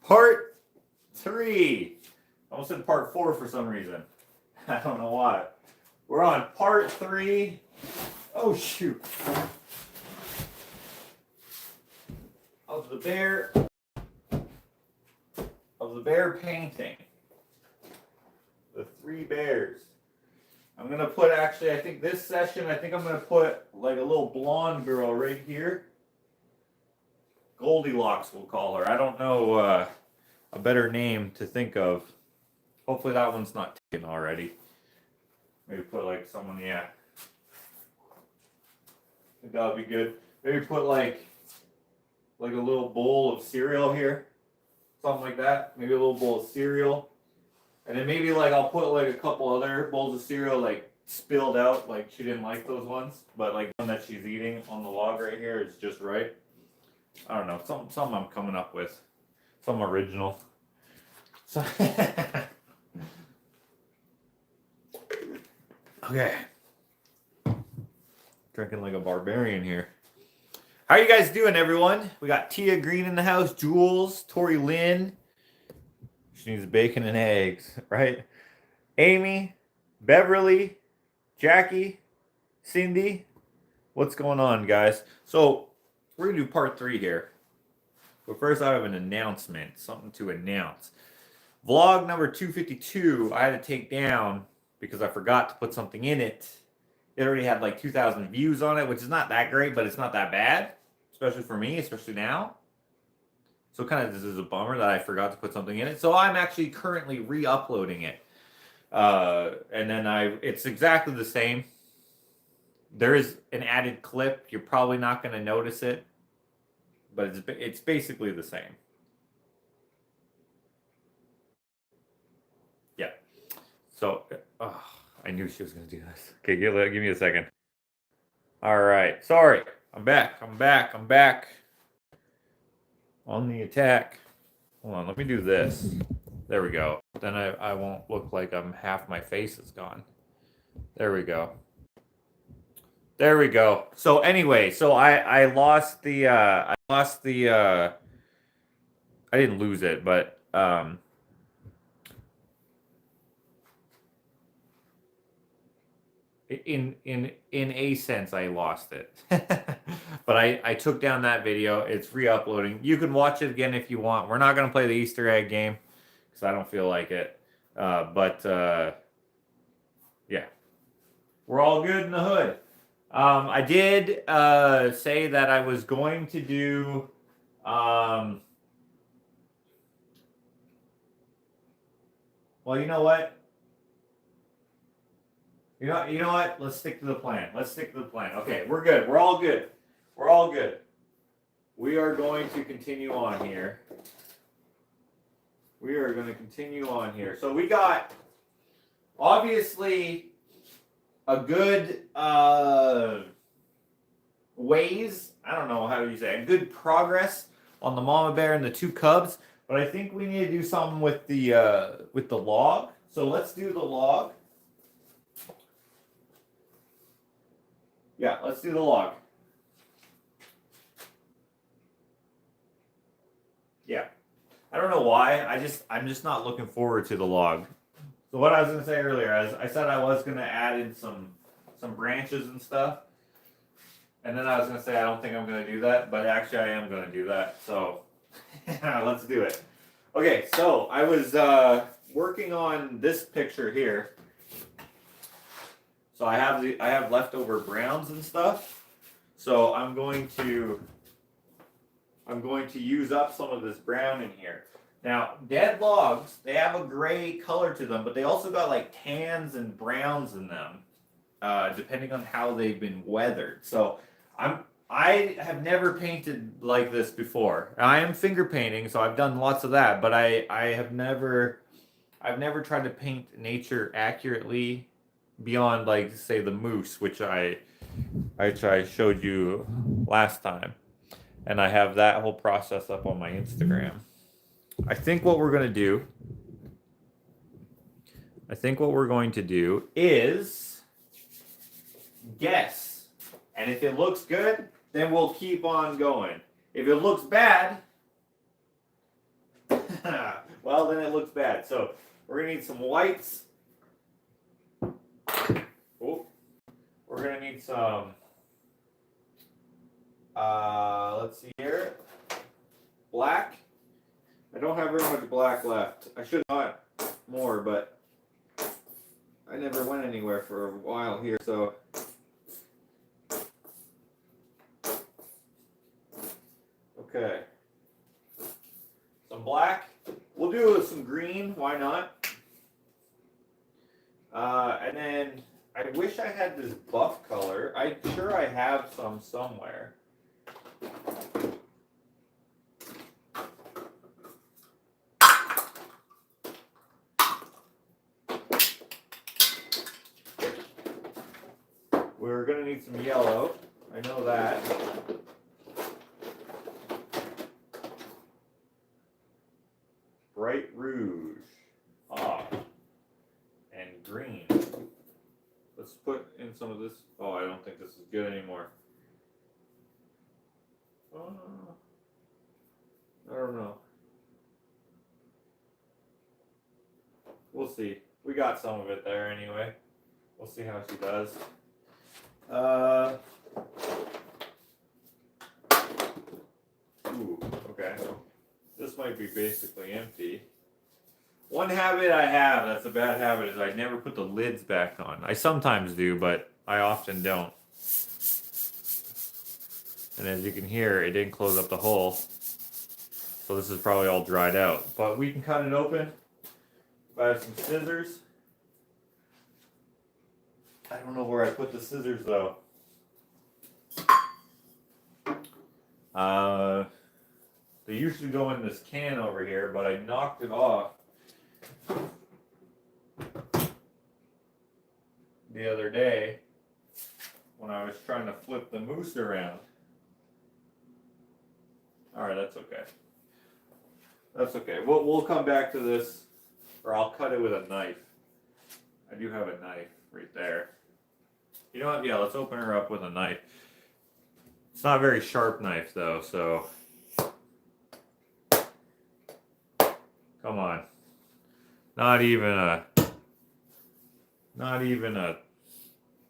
Part 3. I almost said part 4 for some reason. I don't know why. We're on part 3. Oh, shoot. Of the bear painting. The 3 bears. I'm going to put, actually, I think this session, I'm going to put like a little blonde girl right here. Goldilocks, we'll call her. I don't know a better name to think of. Hopefully that one's not taken already. Maybe put like someone, yeah. I think that would be good. Maybe put like a little bowl of cereal here. Something like that. Maybe a little bowl of cereal. And then maybe like I'll put like a couple other bowls of cereal like spilled out, like she didn't like those ones, but like one that she's eating on the log right here is just right. I don't know, something I'm coming up with, some original. So okay, drinking like a barbarian here. How are you guys doing, everyone? We got Tia Green in the house, Jules, Tori Lynn. She needs bacon and eggs, right? Amy, Beverly, Jackie, Cindy. What's going on, guys? So we're gonna do part 3 here. But first I have an announcement, something to announce. Vlog number 252, I had to take down because I forgot to put something in it. It already had like 2,000 views on it, which is not that great, but it's not that bad. Especially for me, especially now. So kind of this is a bummer that I forgot to put something in it. So I'm actually currently re-uploading it. And then it's exactly the same. There is an added clip. You're probably not going to notice it. But it's basically the same. Yeah. So, I knew she was going to do this. Okay, give me a second. All right. Sorry. I'm back. On the attack. Hold on, let me do this. There we go. Then I won't look like half my face is gone. There we go. So anyway, so I lost the I didn't lose it, but in a sense I lost it. But I took down that video. It's re-uploading. You can watch it again if you want. We're not going to play the Easter egg game because I don't feel like it. Yeah. We're all good in the hood. I did say that I was going to do well, you know what? You know what? Let's stick to the plan. Okay, we're good. We're all good. We are going to continue on here. So we got, obviously, a good ways. I don't know how you say it. Good progress on the mama bear and the 2 cubs. But I think we need to do something with the log. So let's do the log. Yeah, let's do the log. Yeah. I don't know why. I'm just not looking forward to the log. So what I was going to say earlier, as I said I was going to add in some branches and stuff. And then I was going to say I don't think I'm going to do that, but actually I am going to do that. So let's do it. Okay, so I was working on this picture here. So I have leftover browns and stuff. So I'm going to use up some of this brown in here. Now, dead logs, they have a gray color to them, but they also got like tans and browns in them, depending on how they've been weathered. So I have never painted like this before. I am finger painting, so I've done lots of that, but I've never tried to paint nature accurately beyond, like, say, the moose, which I showed you last time. And I have that whole process up on my Instagram. I think what we're going to do is guess. And if it looks good, then we'll keep on going. If it looks bad, Well, then it looks bad. So we're gonna need some whites. Oh, we're gonna need some. Let's see here. Black. I don't have very much black left. I should have got more, but I never went anywhere for a while here, so. Okay. Some black. We'll do some green. Why not? And then I wish I had this buff color. I'm sure I have some somewhere. We're going to need some yellow. I know that. Bright rouge. Ah. And green. Let's put in some of this. Oh, I don't think this is good anymore. I don't know. We'll see. We got some of it there anyway. We'll see how she does. Ooh, okay. This might be basically empty. One habit I have that's a bad habit is I never put the lids back on. I sometimes do, but I often don't. And as you can hear, it didn't close up the hole. So this is probably all dried out. But we can cut it open. If I have some scissors. I don't know where I put the scissors though. They usually go in this can over here, but I knocked it off the other day when I was trying to flip the moose around. Alright, that's okay. That's okay. We'll come back to this, or I'll cut it with a knife. I do have a knife right there. You know what? Yeah, let's open her up with a knife. It's not a very sharp knife though, so come on. Not even a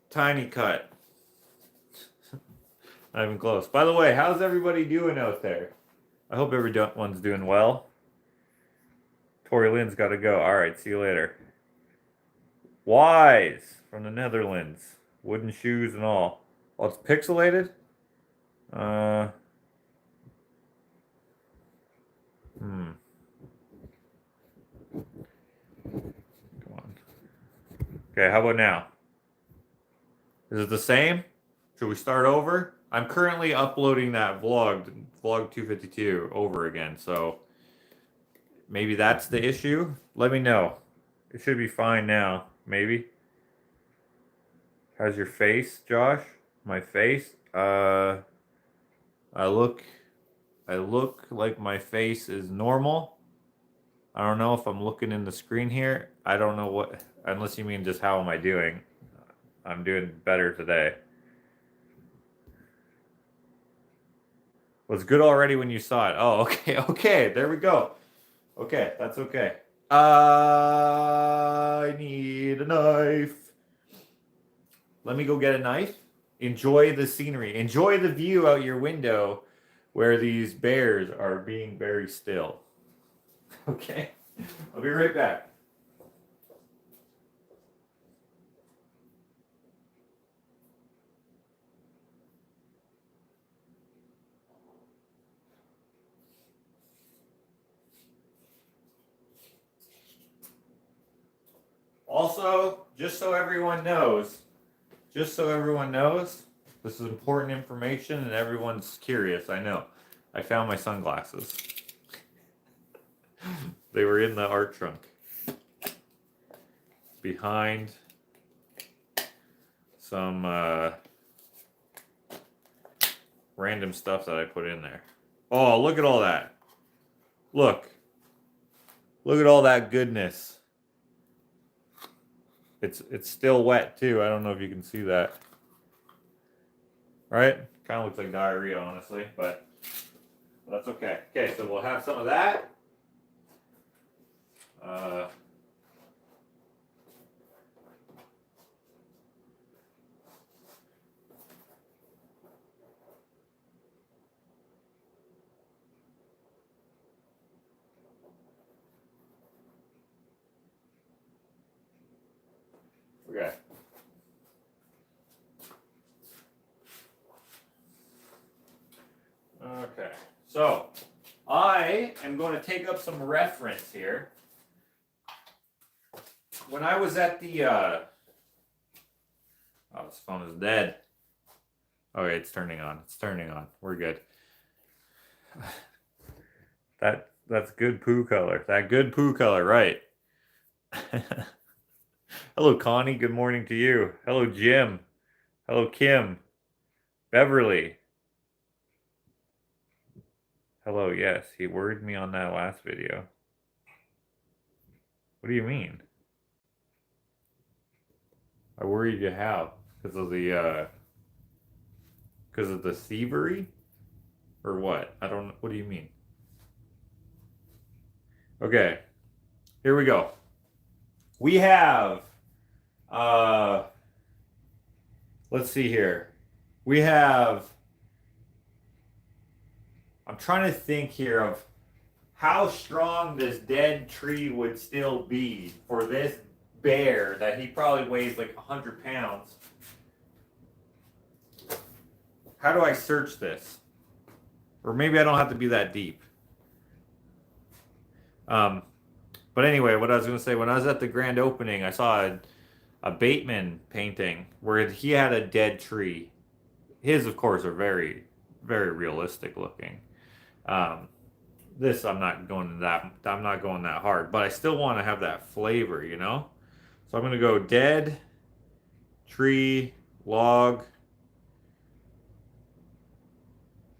tiny cut. Not even close. By the way, how's everybody doing out there? I hope everyone's doing well. Tori Lynn's got to go. All right, see you later. Wise from the Netherlands. Wooden shoes and all. Oh, it's pixelated? Come on. Okay, how about now? Is it the same? Should we start over? I'm currently uploading that vlog 252 over again, so maybe that's the issue. Let me know. It should be fine now, maybe. How's your face, Josh? My face? I look like my face is normal. I don't know if I'm looking in the screen here. I don't know what, unless you mean just how am I doing. I'm doing better today. Was good already when you saw it. Oh, okay, okay, there we go. Okay, that's okay. I need a knife. Let me go get a knife. Enjoy the scenery. Enjoy the view out your window where these bears are being very still. Okay, I'll be right back. Also, just so everyone knows, this is important information and everyone's curious, I know. I found my sunglasses. They were in the art trunk. Behind some random stuff that I put in there. Oh, look at all that. Look. Look at all that goodness. It's still wet too. I don't know if you can see that. Right? Kind of looks like diarrhea, honestly, but that's okay. Okay, so we'll have some of that. Okay. Okay. So I am going to take up some reference here. When I was at the oh, this phone is dead. Okay, it's turning on. It's turning on. We're good. That's good poo color. That good poo color, right? Hello, Connie. Good morning to you. Hello, Jim. Hello, Kim. Beverly. Hello, yes. He worried me on that last video. What do you mean? I worried you how? Because of the thievery? Or what? I don't know. What do you mean? Okay. Here we go. We have let's see here. We have I'm trying to think here of how strong this dead tree would still be for this bear that he probably weighs like 100 pounds. How do I search this? Or maybe I don't have to be that deep. But anyway, what I was going to say, when I was at the grand opening, I saw a Bateman painting where he had a dead tree. His, of course, are very, very realistic looking. This I'm not going that hard, but I still want to have that flavor, you know? So I'm going to go dead, tree, log.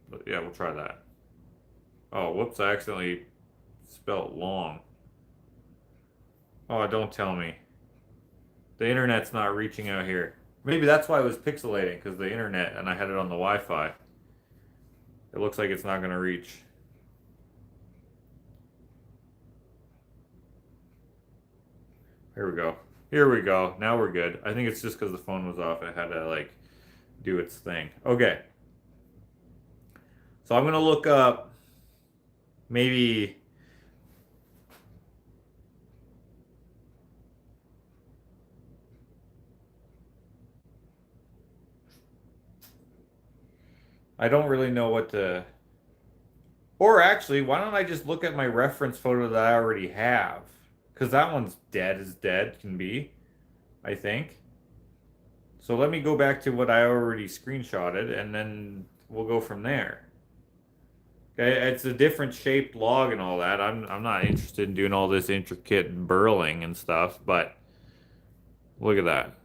But yeah, we'll try that. Oh, whoops, I accidentally spelled long. Oh, don't tell me. The internet's not reaching out here. Maybe that's why it was pixelating, because the internet, and I had it on the Wi-Fi. It looks like it's not going to reach. Here we go. Here we go. Now we're good. I think it's just because the phone was off. It had to, like, do its thing. Okay. So I'm going to look up maybe... I don't really know what to... Or actually, why don't I just look at my reference photo that I already have? Because that one's dead as dead can be, I think. So let me go back to what I already screenshotted, and then we'll go from there. Okay, it's a different shaped log and all that. I'm not interested in doing all this intricate burling and stuff, but look at that.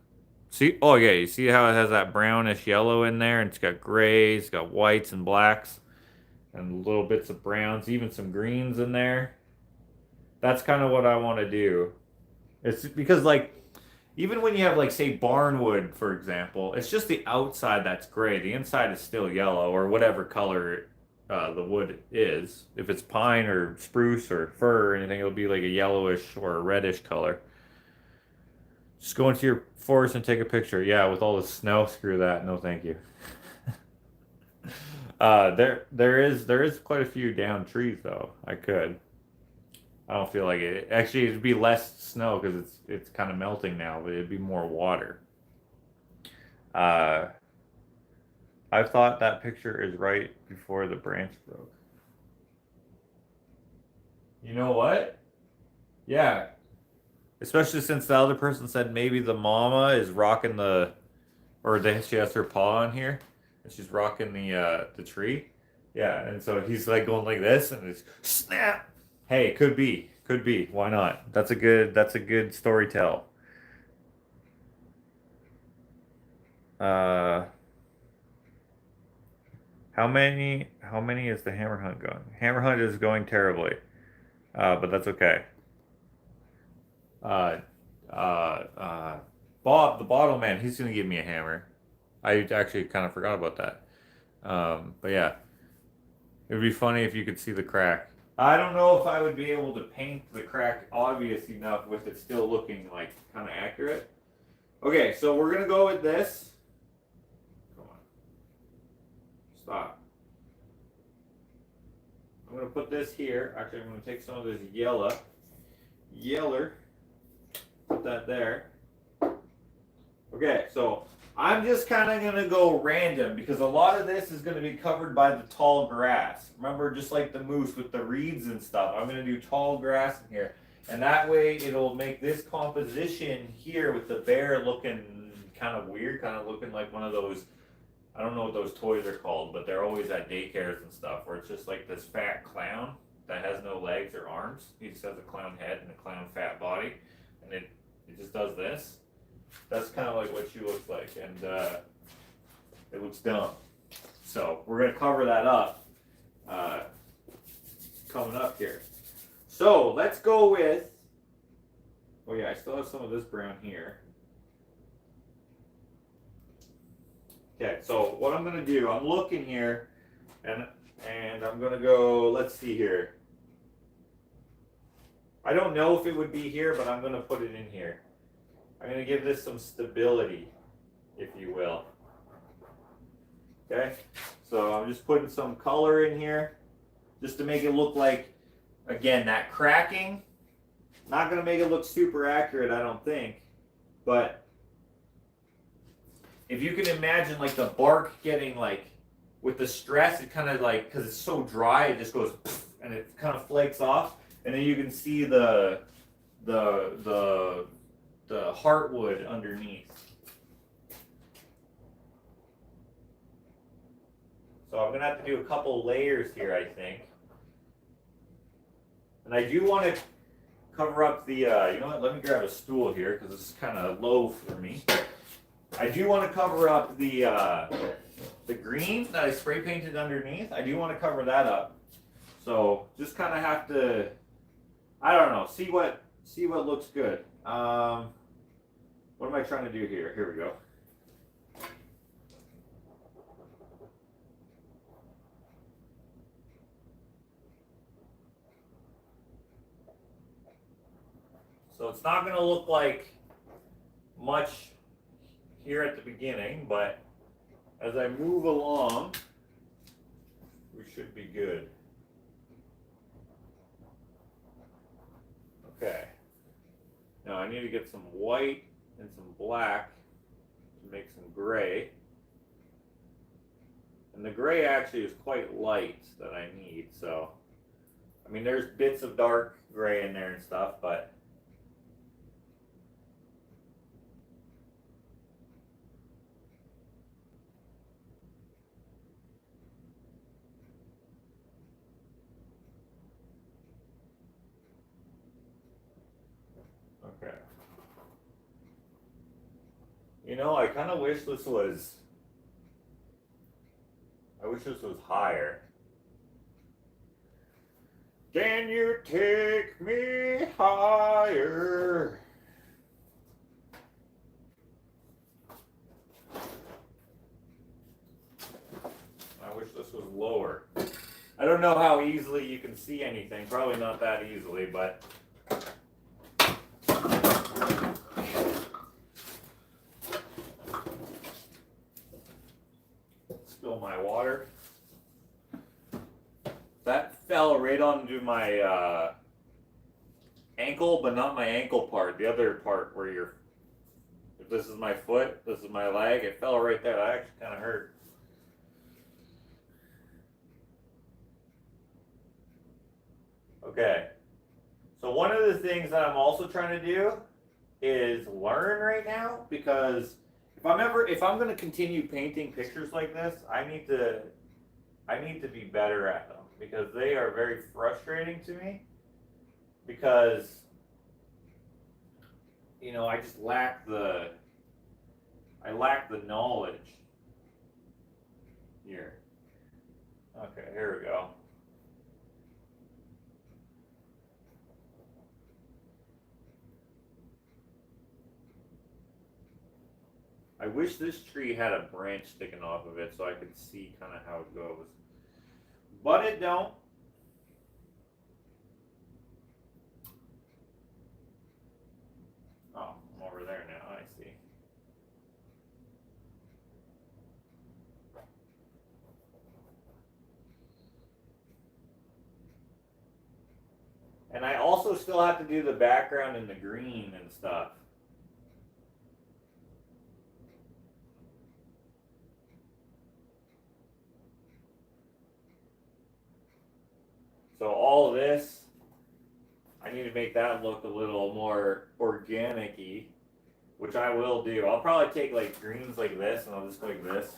See, oh yeah, you see how it has that brownish yellow in there, and it's got grays, it's got whites and blacks, and little bits of browns, even some greens in there. That's kind of what I want to do. It's because, like, even when you have, like, say, barnwood, for example, it's just the outside that's gray. The inside is still yellow, or whatever color the wood is. If it's pine or spruce or fir or anything, it'll be like a yellowish or a reddish color. Just go into your forest and take a picture. Yeah, with all the snow, screw that. No, thank you. There is quite a few down trees though. I could. I don't feel like it. Actually, it'd be less snow because it's kind of melting now, but it'd be more water. I thought that picture is right before the branch broke. You know what? Yeah. Especially since the other person said maybe the mama is rocking she has her paw on here, and she's rocking the tree. Yeah, and so he's like going like this, and it's snap. Hey, could be. Why not? That's a good story tell. How many is the hammer hunt going? Hammer hunt is going terribly. But that's okay. Uh, Bob, the bottle man, he's gonna give me a hammer. I actually kind of forgot about that. But yeah, it would be funny if you could see the crack. I don't know if I would be able to paint the crack obvious enough with it still looking like kind of accurate. Okay, so we're gonna go with this. Come on. Stop. I'm gonna put this here. Actually, I'm gonna take some of this yeller. Put that there. Okay, so I'm just kind of going to go random because a lot of this is going to be covered by the tall grass. Remember, just like the moose with the reeds and stuff, I'm going to do tall grass in here. And that way it'll make this composition here with the bear looking kind of weird, kind of looking like one of those, I don't know what those toys are called, but they're always at daycares and stuff, where it's just like this fat clown that has no legs or arms. He just has a clown head and a clown fat body. And it just does this. That's kind of like what she looks like, and it looks dumb. So we're going to cover that up coming up here. So let's go with, oh yeah, I still have some of this brown here. Okay, so what I'm going to do, I'm looking here, and I'm going to go, let's see here. I don't know if it would be here, but I'm going to put it in here. I'm going to give this some stability, if you will. Okay, so I'm just putting some color in here just to make it look like, again, that cracking. Not going to make it look super accurate, I don't think. But if you can imagine like the bark getting like, with the stress, it kind of like, because it's so dry, it just goes and it kind of flakes off. And then you can see the heartwood underneath. So I'm going to have to do a couple layers here, I think. And I do want to cover up the, you know what, let me grab a stool here because this is kind of low for me. I do want to cover up the green that I spray painted underneath. I do want to cover that up. So just kind of have to, I don't know, see what looks good. What am I trying to do here? Here we go. So it's not going to look like much here at the beginning, but as I move along, we should be good. Okay. Now I need to get some white and some black to make some gray. And the gray actually is quite light that I need, so I mean there's bits of dark gray in there and stuff, but okay. You know, I kind of wish this was, I wish this was higher. Can you take me higher? I wish this was lower. I don't know how easily you can see anything. Probably not that easily, but spill my water. That fell right onto my ankle, but not my ankle part. The other part where you're, if this is my foot, this is my leg, it fell right there. That actually kind of hurt. Okay. So one of the things that I'm also trying to do is learn right now, because if I'm going to continue painting pictures like this, I need to be better at them, because they are very frustrating to me, because you know, I just lack the knowledge here. Okay, here we go. I wish this tree had a branch sticking off of it so I could see kind of how it goes. But it don't. Oh, I'm over there now, I see. And I also still have to do the background and the green and stuff. I need to make that look a little more organic-y, which I will do. I'll probably take like greens like this, and I'll just go like this.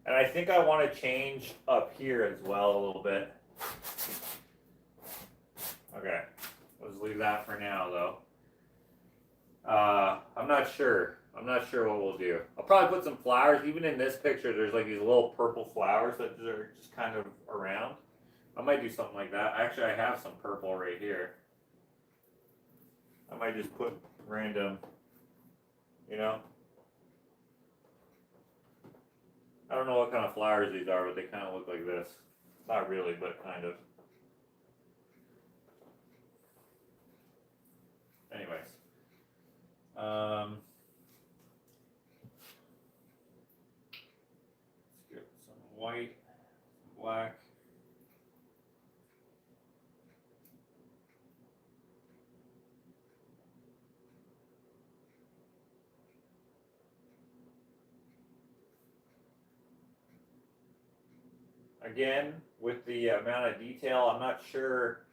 And I think I want to change up here as well a little bit. Okay, let's leave that for now though. I'm not sure. I'm not sure what we'll do. I'll probably put some flowers. Even in this picture, there's like these little purple flowers that are just kind of around. I might do something like that. Actually, I have some purple right here. I might just put random, you know. I don't know what kind of flowers these are, but they kind of look like this. Not really, but kind of. Anyways. Let's get some white, some black. Again, with the amount of detail, I'm not sure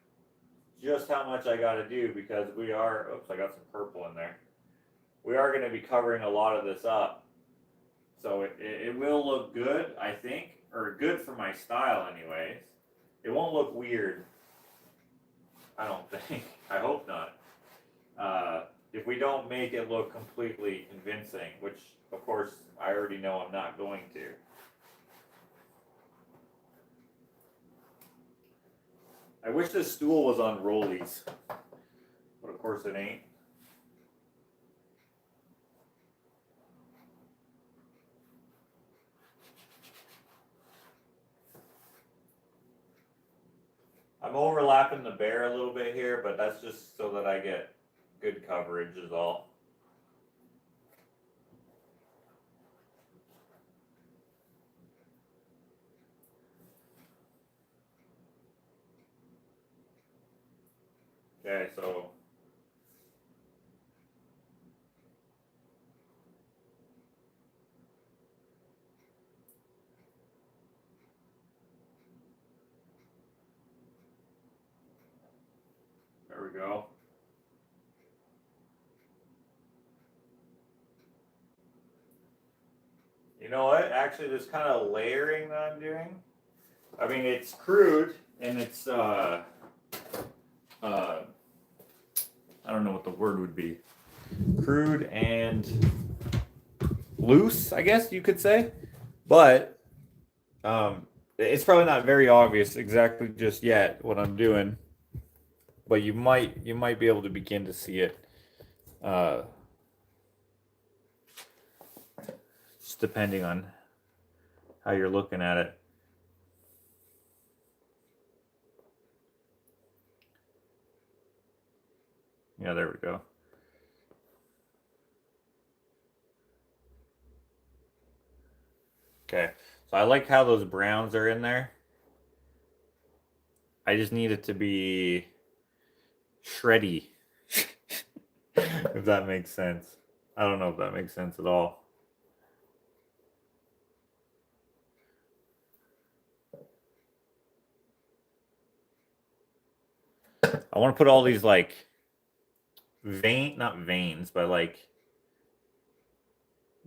just how much I got to do because we are, oops, I got some purple in there. We are going to be covering a lot of this up. So it will look good, I think, or good for my style anyways. It won't look weird. I don't think. I hope not. If we don't make it look completely convincing, which of course I already know I'm not going to. I wish this stool was on rollies, but of course it ain't. I'm overlapping the bear a little bit here, but that's just so that I get good coverage is all. Okay, so there we go. You know what? Actually, this kind of layering that I'm doing, I mean, it's crude and it's I don't know what the word would be. Crude and loose, I guess you could say. But it's probably not very obvious exactly just yet what I'm doing. But you might be able to begin to see it. Just depending on how you're looking at it. Yeah, there we go. Okay, so I like how those browns are in there. I just need it to be shreddy, if that makes sense. I don't know if that makes sense at all. I want to put all these like not veins, but like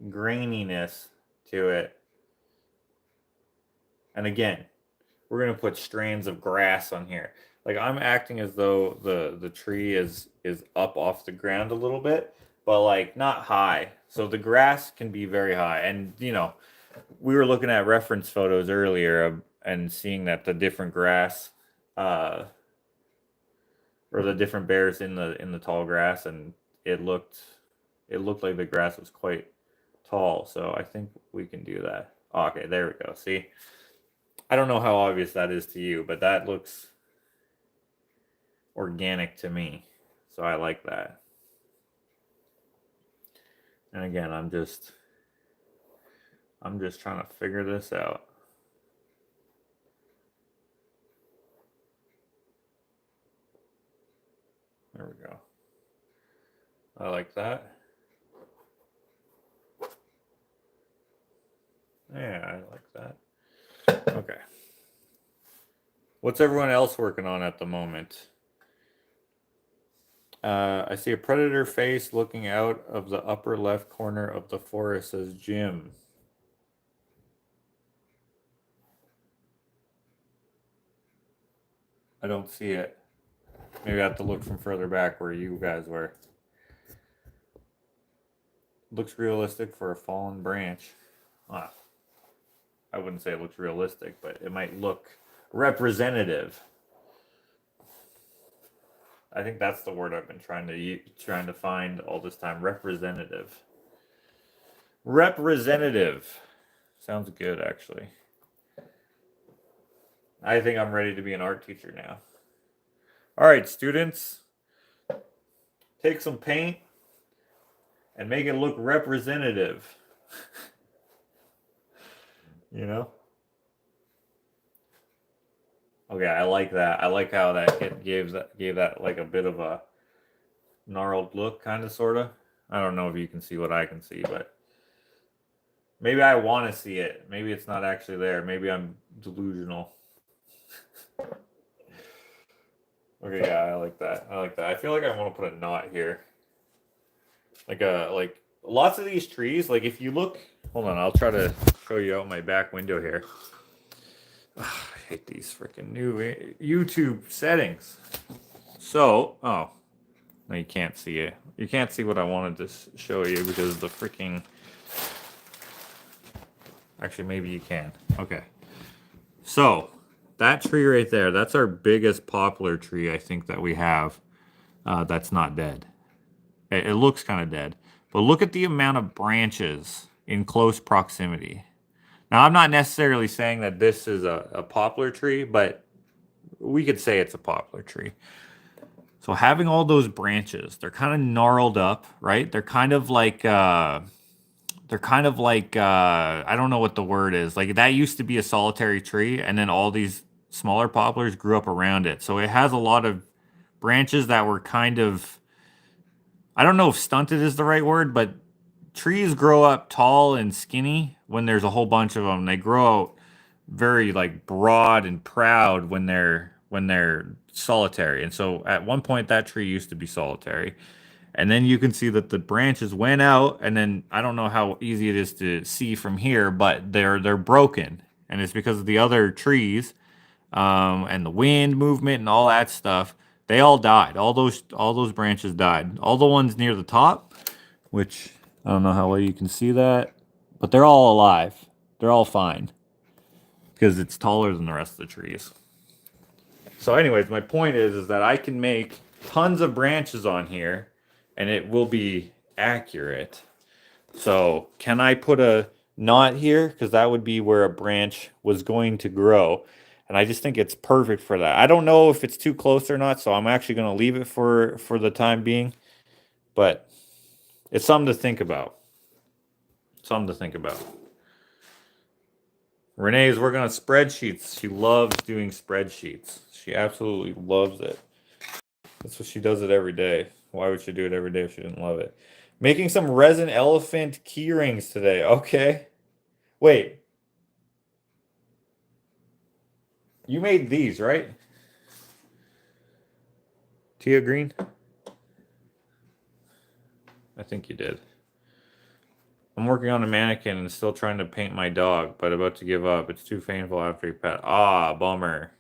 graininess to it. And again, we're gonna put strands of grass on here. Like I'm acting as though the tree is up off the ground a little bit, but like not high. So the grass can be very high. And you know, we were looking at reference photos earlier and seeing that the different grass or the different bears in the tall grass, and it looked like the grass was quite tall. So I think we can do that. Oh, okay, there we go. See, I don't know how obvious that is to you, but that looks organic to me. So I like that. And again, I'm just trying to figure this out. There we go. I like that. Yeah, I like that. Okay. What's everyone else working on at the moment? I see a predator face looking out of the upper left corner of the forest, says Jim. I don't see it. Maybe I have to look from further back where you guys were. Looks realistic for a fallen branch. Ah, I wouldn't say it looks realistic, but it might look representative. I think that's the word I've been trying to find all this time. Representative. Representative. Sounds good, actually. I think I'm ready to be an art teacher now. All right, students. Take some paint and make it look representative. You know? Okay, I like that. I like how that gave that like a bit of a gnarled look, kind of, sort of. I don't know if you can see what I can see, but maybe I want to see it. Maybe it's not actually there. Maybe I'm delusional. Okay, yeah, I like that. I like that. I feel like I want to put a knot here. Like lots of these trees, like if you look, hold on, I'll try to show you out my back window here. Ugh, I hate these freaking new YouTube settings. So, oh, no, you can't see it. You can't see what I wanted to show you because the freaking. Actually, maybe you can. Okay. So, that tree right there, that's our biggest poplar tree, I think, that we have. That's not dead. It looks kind of dead. But look at the amount of branches in close proximity. Now, I'm not necessarily saying that this is a poplar tree, but we could say it's a poplar tree. So having all those branches, they're kind of gnarled up, right? They're kind of like I don't know what the word is. Like that used to be a solitary tree, and then all these smaller poplars grew up around it. So it has a lot of branches that were kind of, I don't know if stunted is the right word, but trees grow up tall and skinny when there's a whole bunch of them. They grow out very like broad and proud when they're solitary. And so at one point that tree used to be solitary. And then you can see that the branches went out, and then I don't know how easy it is to see from here, but they're broken. And it's because of the other trees, and the wind movement and all that stuff. They all died. All those branches died. All the ones near the top, which I don't know how well you can see that, but they're all alive. They're all fine because it's taller than the rest of the trees. So anyways, my point is that I can make tons of branches on here and it will be accurate. So can I put a knot here? Because that would be where a branch was going to grow. And I just think it's perfect for that. I don't know if it's too close or not, so I'm actually going to leave it for the time being. But it's something to think about. Something to think about. Renee is working on spreadsheets. She loves doing spreadsheets. She absolutely loves it. That's what she does it every day. Why would she do it every day if she didn't love it? Making some resin elephant key rings today. Okay. Wait. You made these, right? Tia Green? I think you did. I'm working on a mannequin and still trying to paint my dog, but about to give up. It's too painful after you pet. Ah, bummer.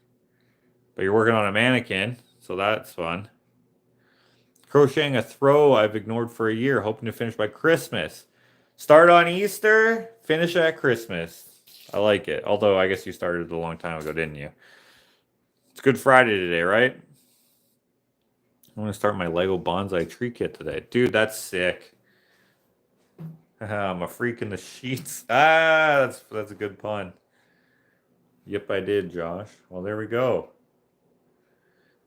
But you're working on a mannequin, so that's fun. Crocheting a throw I've ignored for a year, hoping to finish by Christmas. Start on Easter, finish at Christmas. I like it. Although I guess you started a long time ago, didn't you? It's Good Friday today, right? I'm going to start my Lego bonsai tree kit today. Dude, that's sick. I'm a freak in the sheets. Ah, that's a good pun. Yep, I did, Josh. Well, there we go.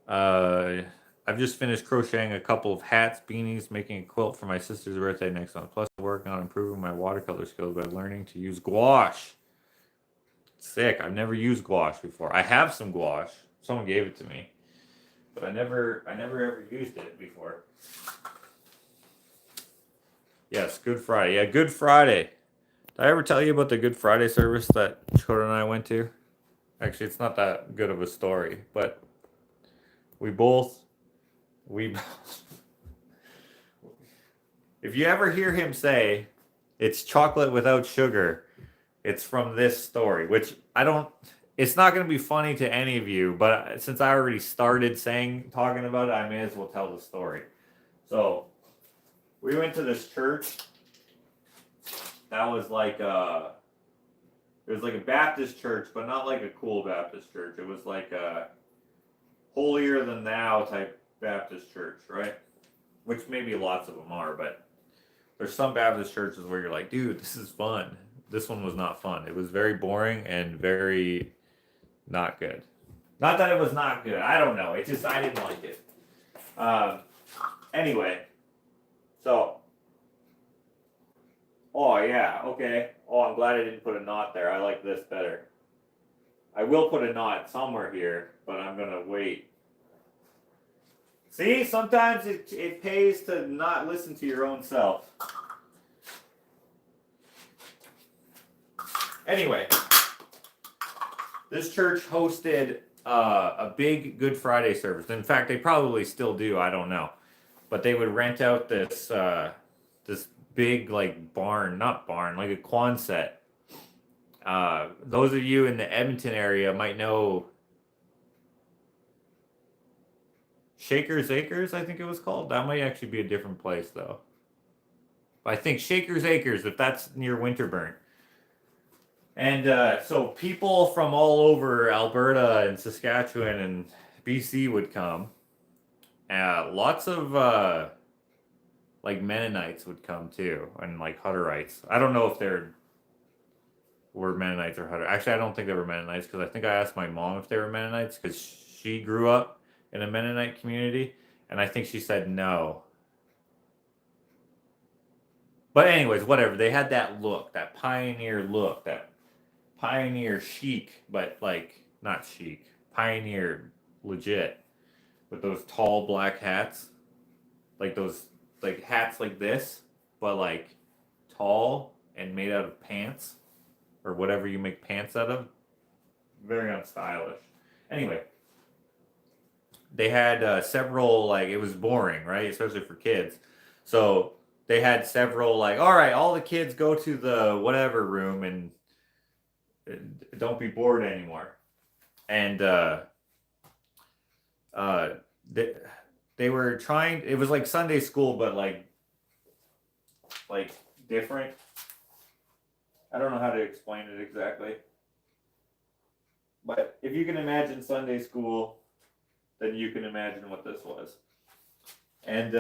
I've just finished crocheting a couple of hats, beanies, making a quilt for my sister's birthday next month. Plus, working on improving my watercolor skills by learning to use gouache. Sick. I've never used gouache before. I have some gouache. Someone gave it to me, but I never ever used it before. Yes, Good Friday. Yeah, Good Friday. Did I ever tell you about the Good Friday service that Dakota and I went to? Actually, it's not that good of a story, but we both. If you ever hear him say, it's chocolate without sugar, it's from this story, which I don't. It's not going to be funny to any of you, but since I already started talking about it, I may as well tell the story. So, we went to this church that was like it was like a Baptist church, but not like a cool Baptist church. It was like a holier than thou type Baptist church, right? Which maybe lots of them are, but there's some Baptist churches where you're like, dude, this is fun. This one was not fun. It was very boring and very not good. Not that it was not good. I don't know. It's just I didn't like it. Anyway, so. Oh, yeah, okay. Oh, I'm glad I didn't put a knot there. I like this better. I will put a knot somewhere here, but I'm going to wait. See, sometimes it pays to not listen to your own self. Anyway, this church hosted a big Good Friday service. In fact, they probably still do. I don't know. But they would rent out this big like not barn, like a Quonset. Those of you in the Edmonton area might know Shaker's Acres, I think it was called. That might actually be a different place though. But I think Shaker's Acres, if that's near Winterburn. And so people from all over Alberta and Saskatchewan and BC would come. Lots of like Mennonites would come too, and like Hutterites. I don't know if were Mennonites or Hutter. Actually, I don't think they were Mennonites because I think I asked my mom if they were Mennonites because she grew up in a Mennonite community, and I think she said no. But anyways, whatever. They had that look, that pioneer look, that pioneer chic, but like not chic, pioneer legit, with those tall black hats, like those like hats like this, but like tall and made out of pants or whatever you make pants out of. Very unstylish. Anyway, they had several, like, it was boring, right? Especially for kids. So they had several, like, all right, all the kids go to the whatever room and don't be bored anymore. And they were trying, it was like Sunday school, but like different. I don't know how to explain it exactly. But if you can imagine Sunday school, then you can imagine what this was. And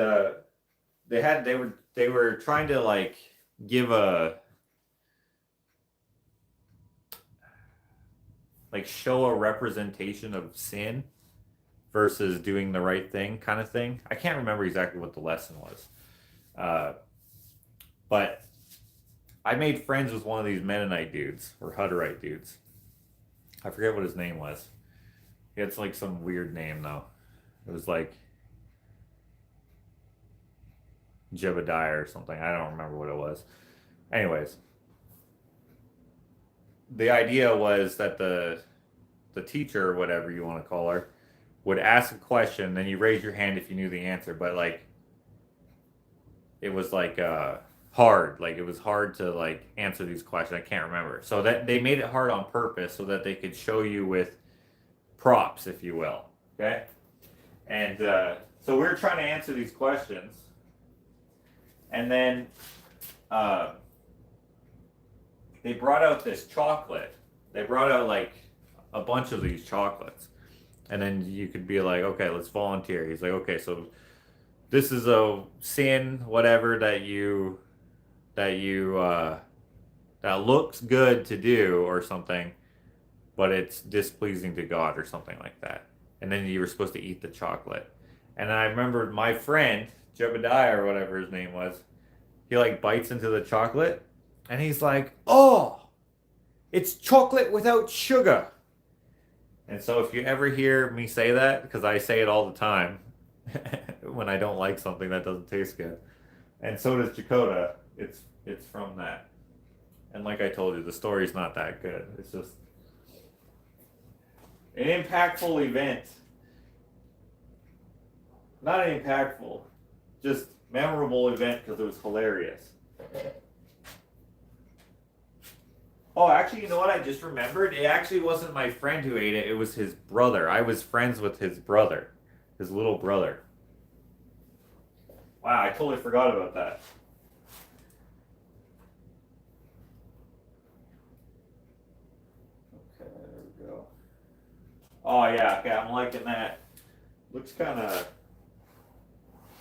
they were trying to like give show a representation of sin versus doing the right thing kind of thing. I can't remember exactly what the lesson was. But I made friends with one of these Mennonite dudes, or Hutterite dudes. I forget what his name was. He had like some weird name though. It was like Jebediah or something. I don't remember what it was. Anyways, the idea was that the teacher, or whatever you want to call her, would ask a question, then you raise your hand if you knew the answer. But like, it was like hard. Like it was hard to like answer these questions. I can't remember. So that they made it hard on purpose so that they could show you with props, if you will. Okay. And so we were trying to answer these questions, and then they brought out this chocolate. They brought out like a bunch of these chocolates, and then you could be like, okay, let's volunteer. He's like, okay, so this is a sin, whatever that looks good to do or something, but it's displeasing to God or something like that. And then you were supposed to eat the chocolate. And I remember my friend, Jebediah or whatever his name was, he like bites into the chocolate and he's like, oh, it's chocolate without sugar. And so if you ever hear me say that, because I say it all the time when I don't like something that doesn't taste good, and so does Dakota, it's from that. And like I told you, the story's not that good. It's just an impactful event. Not impactful, just memorable event because it was hilarious. Oh, actually, you know what I just remembered? It actually wasn't my friend who ate it. It was his brother. I was friends with his brother. His little brother. Wow, I totally forgot about that. Okay, there we go. Oh, yeah, okay, I'm liking that. Looks kind of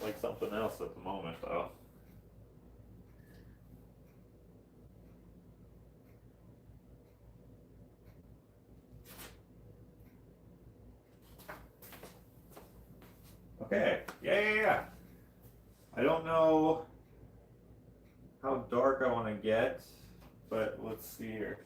like something else at the moment, though. Okay, yeah. I don't know how dark I want to get, but let's see here.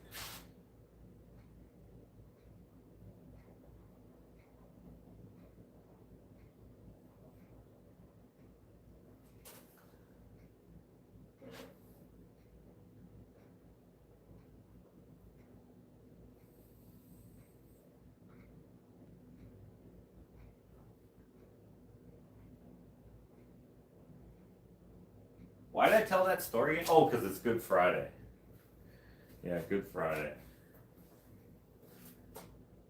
Why did I tell that story again? Oh, because it's Good Friday. Yeah, Good Friday.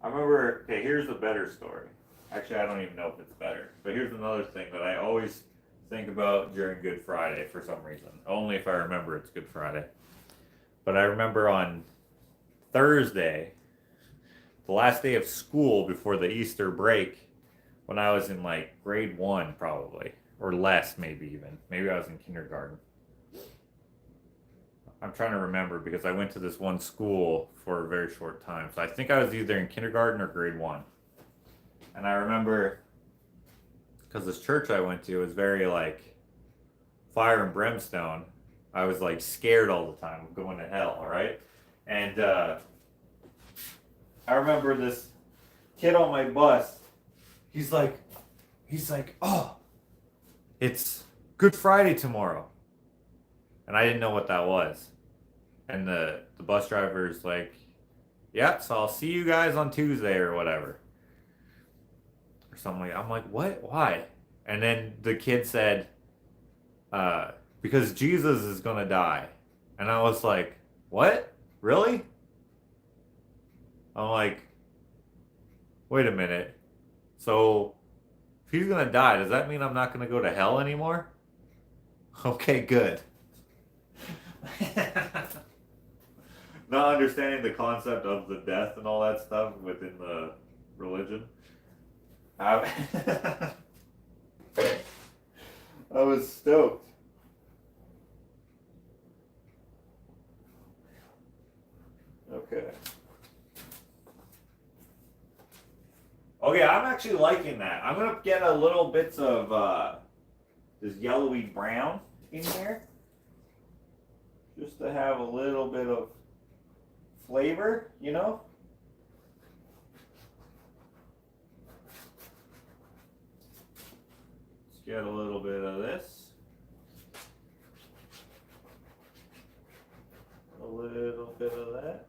I remember, okay, here's a better story. Actually, I don't even know if it's better. But here's another thing that I always think about during Good Friday for some reason. Only if I remember it's Good Friday. But I remember on Thursday, the last day of school before the Easter break, when I was in like grade 1 probably, or less maybe even. Maybe I was in kindergarten. I'm trying to remember because I went to this one school for a very short time. So I think I was either in kindergarten or grade 1. And I remember, because this church I went to was very like fire and brimstone. I was like scared all the time of going to hell, all right? And I remember this kid on my bus, he's like, oh, it's Good Friday tomorrow. And I didn't know what that was. And the bus driver's like, yeah, so I'll see you guys on Tuesday or whatever. Or something like that. I'm like, what? Why? And then the kid said, because Jesus is going to die. And I was like, what? Really? I'm like, wait a minute. So if he's going to die, does that mean I'm not going to go to hell anymore? Okay, good. Not understanding the concept of the death and all that stuff within the religion. I was stoked. Okay. Okay, I'm actually liking that. I'm gonna get a little bits of this yellowy brown in here, just to have a little bit of flavor, you know? Let's get a little bit of this. A little bit of that.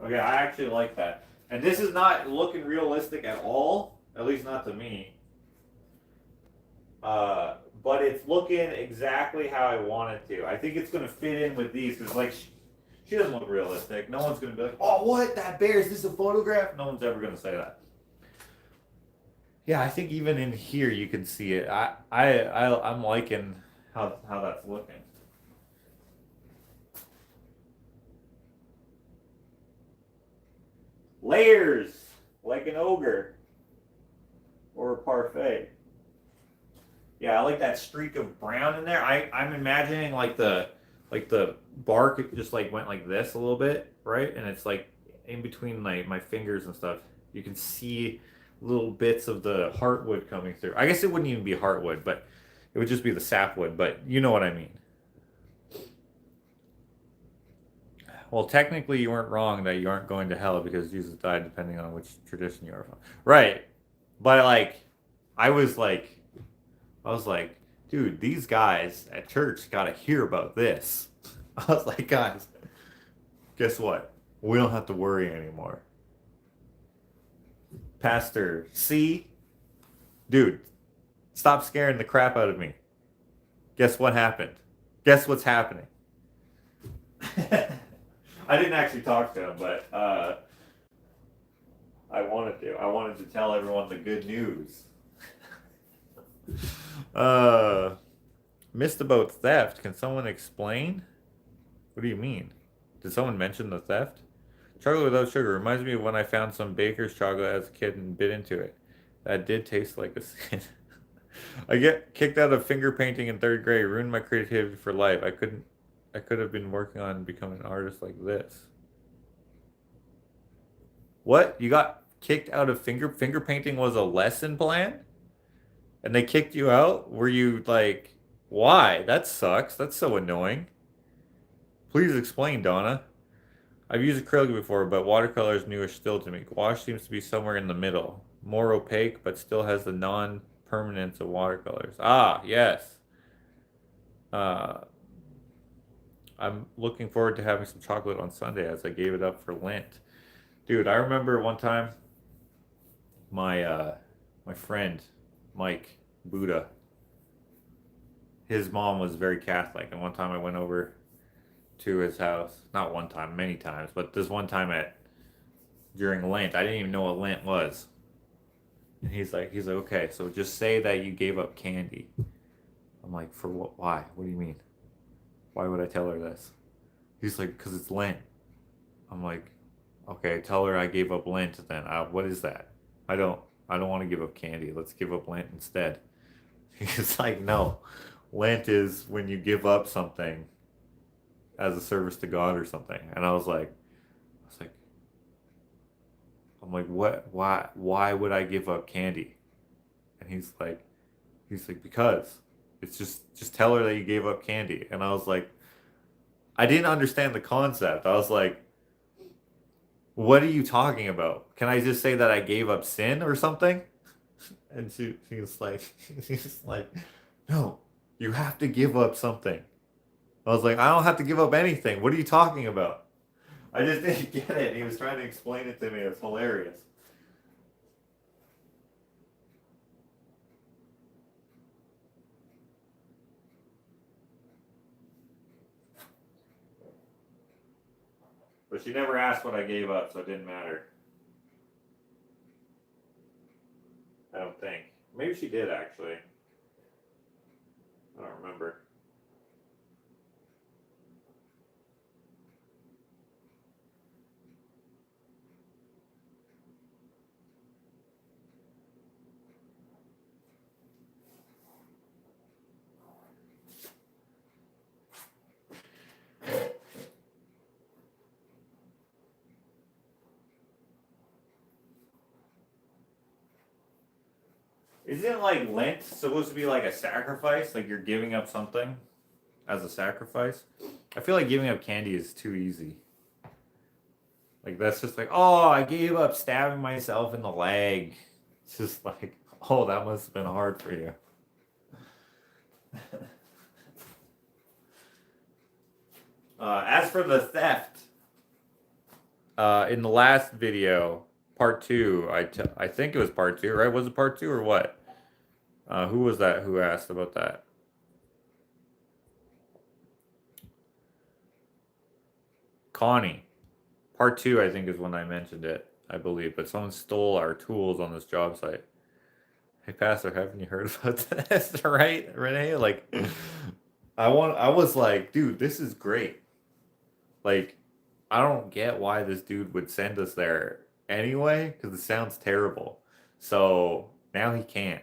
Okay, I actually like that. And this is not looking realistic at all, at least not to me. But it's looking exactly how I want it to. I think it's going to fit in with these because, like, she doesn't look realistic. No one's going to be like, oh, what? That bear, is this a photograph? No one's ever going to say that. Yeah, I think even in here you can see it. I'm liking how that's looking. Layers, like an ogre or a parfait. Yeah, I like that streak of brown in there. I'm imagining like the bark just like went like this a little bit, right? And it's like in between my fingers and stuff. You can see little bits of the heartwood coming through. I guess it wouldn't even be heartwood, but it would just be the sapwood, but you know what I mean. Well, technically, you weren't wrong that you aren't going to hell because Jesus died, depending on which tradition you are from. Right. But like, I was like, dude, these guys at church got to hear about this. I was like, guys, guess what? We don't have to worry anymore. Pastor C, dude, stop scaring the crap out of me. Guess what happened? Guess what's happening? I didn't actually talk to him, but I wanted to. I wanted to tell everyone the good news. Missed about theft. Can someone explain? What do you mean? Did someone mention the theft? Chocolate without sugar reminds me of when I found some baker's chocolate as a kid and bit into it. That did taste like a sin. I get kicked out of finger painting in third grade. Ruined my creativity for life. I could have been working on becoming an artist like this. What? You got kicked out of finger painting was a lesson plan? And they kicked you out? Were you like, why? That sucks. That's so annoying. Please explain, Donna. I've used acrylic before, but watercolor is newish still to me. Gouache seems to be somewhere in the middle. More opaque, but still has the non-permanence of watercolors. Ah, yes. I'm looking forward to having some chocolate on Sunday as I gave it up for Lent. Dude, I remember one time my friend Mike Buddha, his mom was very Catholic, and one time I went over to his house. Not one time, many times, but this one time during Lent, I didn't even know what Lent was. And he's like, okay, so just say that you gave up candy. I'm like, for what? Why? What do you mean? Why would I tell her this? He's like, because it's Lent. I'm like, okay, tell her I gave up Lent then. What is that? I don't want to give up candy. Let's give up Lent instead. He's like, no, Lent is when you give up something as a service to God or something. And I'm like, what? Why would I give up candy? And he's like, because it's just tell her that you gave up candy. And I was like, I didn't understand the concept. I was like, what are you talking about? Can I just say that I gave up sin or something? And she's like, no, you have to give up something. I was like, I don't have to give up anything. What are you talking about? I just didn't get it. He was trying to explain it to me. It was hilarious. But she never asked what I gave up, so it didn't matter. I don't think. Maybe she did, actually. I don't remember. Isn't like Lent supposed to be like a sacrifice? Like you're giving up something as a sacrifice? I feel like giving up candy is too easy. Like that's just like, oh, I gave up stabbing myself in the leg. It's just like, oh, that must have been hard for you. As for the theft, in the last video, part 2, I think it was part 2, right? Was it part 2 or what? Who was that who asked about that? Connie. Part 2, I think, is when I mentioned it, I believe. But someone stole our tools on this job site. Hey, Pastor, haven't you heard about this? Right, Renee? Like, I was like, dude, this is great. Like, I don't get why this dude would send us there anyway, because it sounds terrible. So now he can't.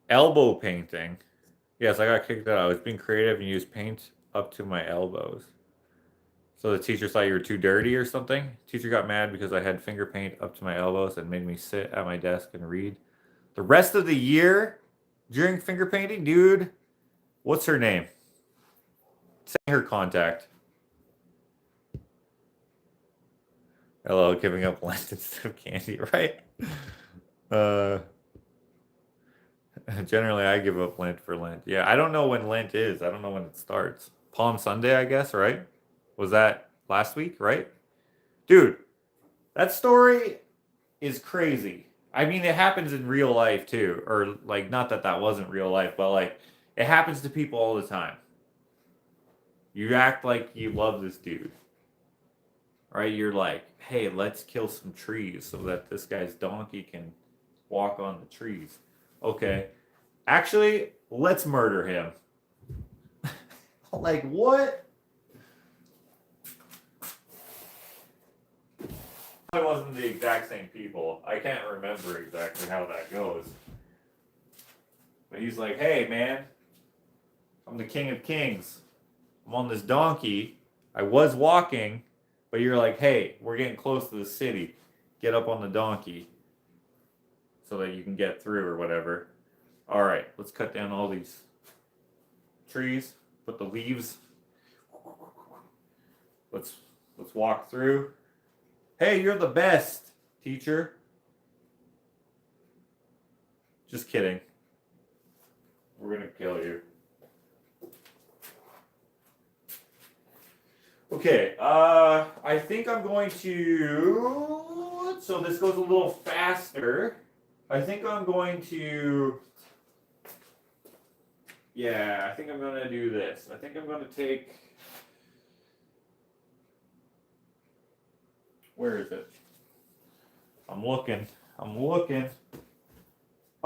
Elbow painting. Yes, I got kicked out. I was being creative and used paint up to my elbows. So the teacher thought you were too dirty or something? Teacher got mad because I had finger paint up to my elbows and made me sit at my desk and read. The rest of the year during finger painting? Dude, what's her name? Send her contact. Hello, giving up Lent instead of candy, right? Generally, I give up Lent for Lent. Yeah, I don't know when Lent is. I don't know when it starts. Palm Sunday, I guess, right? Was that last week, right? Dude, that story is crazy. I mean, it happens in real life too. Or, like, not that that wasn't real life, but, like, it happens to people all the time. You act like you love this dude, right? You're like, hey, let's kill some trees so that this guy's donkey can walk on the trees. Okay. Actually, let's murder him. Like, what? It wasn't the exact same people. I can't remember exactly how that goes. But he's like, hey, man, I'm the king of kings. I'm on this donkey. I was walking, but you're like, hey, we're getting close to the city. Get up on the donkey so that you can get through or whatever. All right, let's cut down all these trees, put the leaves. Let's walk through. Hey, you're the best, teacher. Just kidding. We're gonna kill you. Okay, I think I'm going to, so this goes a little faster. I think I'm going to, yeah, I think I'm going to do this. I think I'm going to take, where is it? I'm looking. Oh,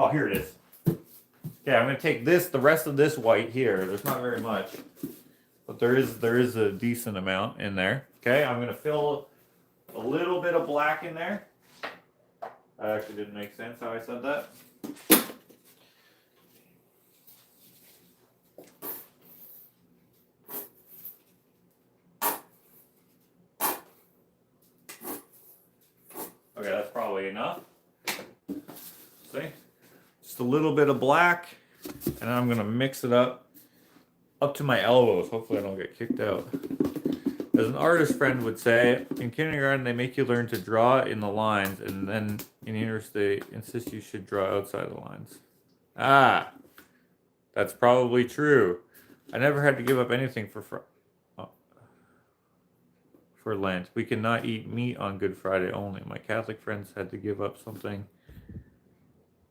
here it is. Okay, I'm going to take this, the rest of this white here. There's not very much, but there is a decent amount in there. Okay, I'm going to fill a little bit of black in there. That actually didn't make sense how I said that. Okay, that's probably enough. See? Just a little bit of black, and I'm going to mix it up to my elbows. Hopefully I don't get kicked out. As an artist friend would say, in kindergarten they make you learn to draw in the lines, and then in university they insist you should draw outside the lines. Ah, that's probably true. I never had to give up anything for Lent. We cannot eat meat on Good Friday only. My Catholic friends had to give up something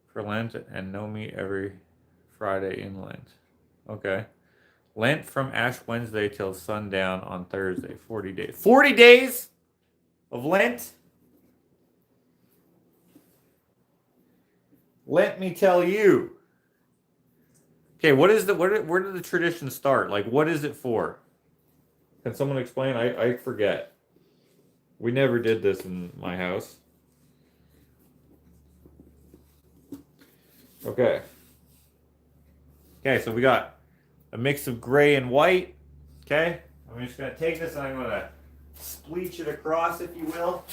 for Lent and no meat every Friday in Lent. Okay. Lent from Ash Wednesday till sundown on Thursday. 40 days. 40 days of Lent? Let me tell you. Okay, what is where did the tradition start? Like, what is it for? Can someone explain? I forget. We never did this in my house. Okay. Okay, so we got a mix of gray and white. Okay? I'm just going to take this and I'm going to spleech it across, if you will.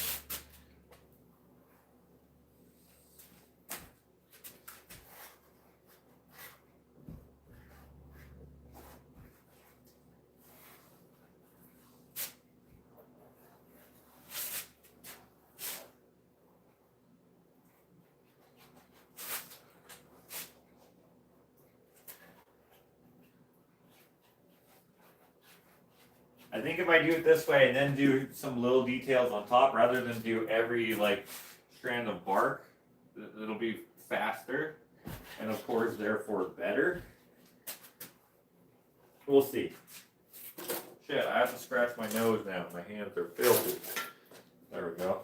I think if I do it this way and then do some little details on top rather than do every like strand of bark, it'll be faster and of course therefore better. We'll see. Shit, I have to scratch my nose now. My hands are filthy. There we go.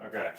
Okay.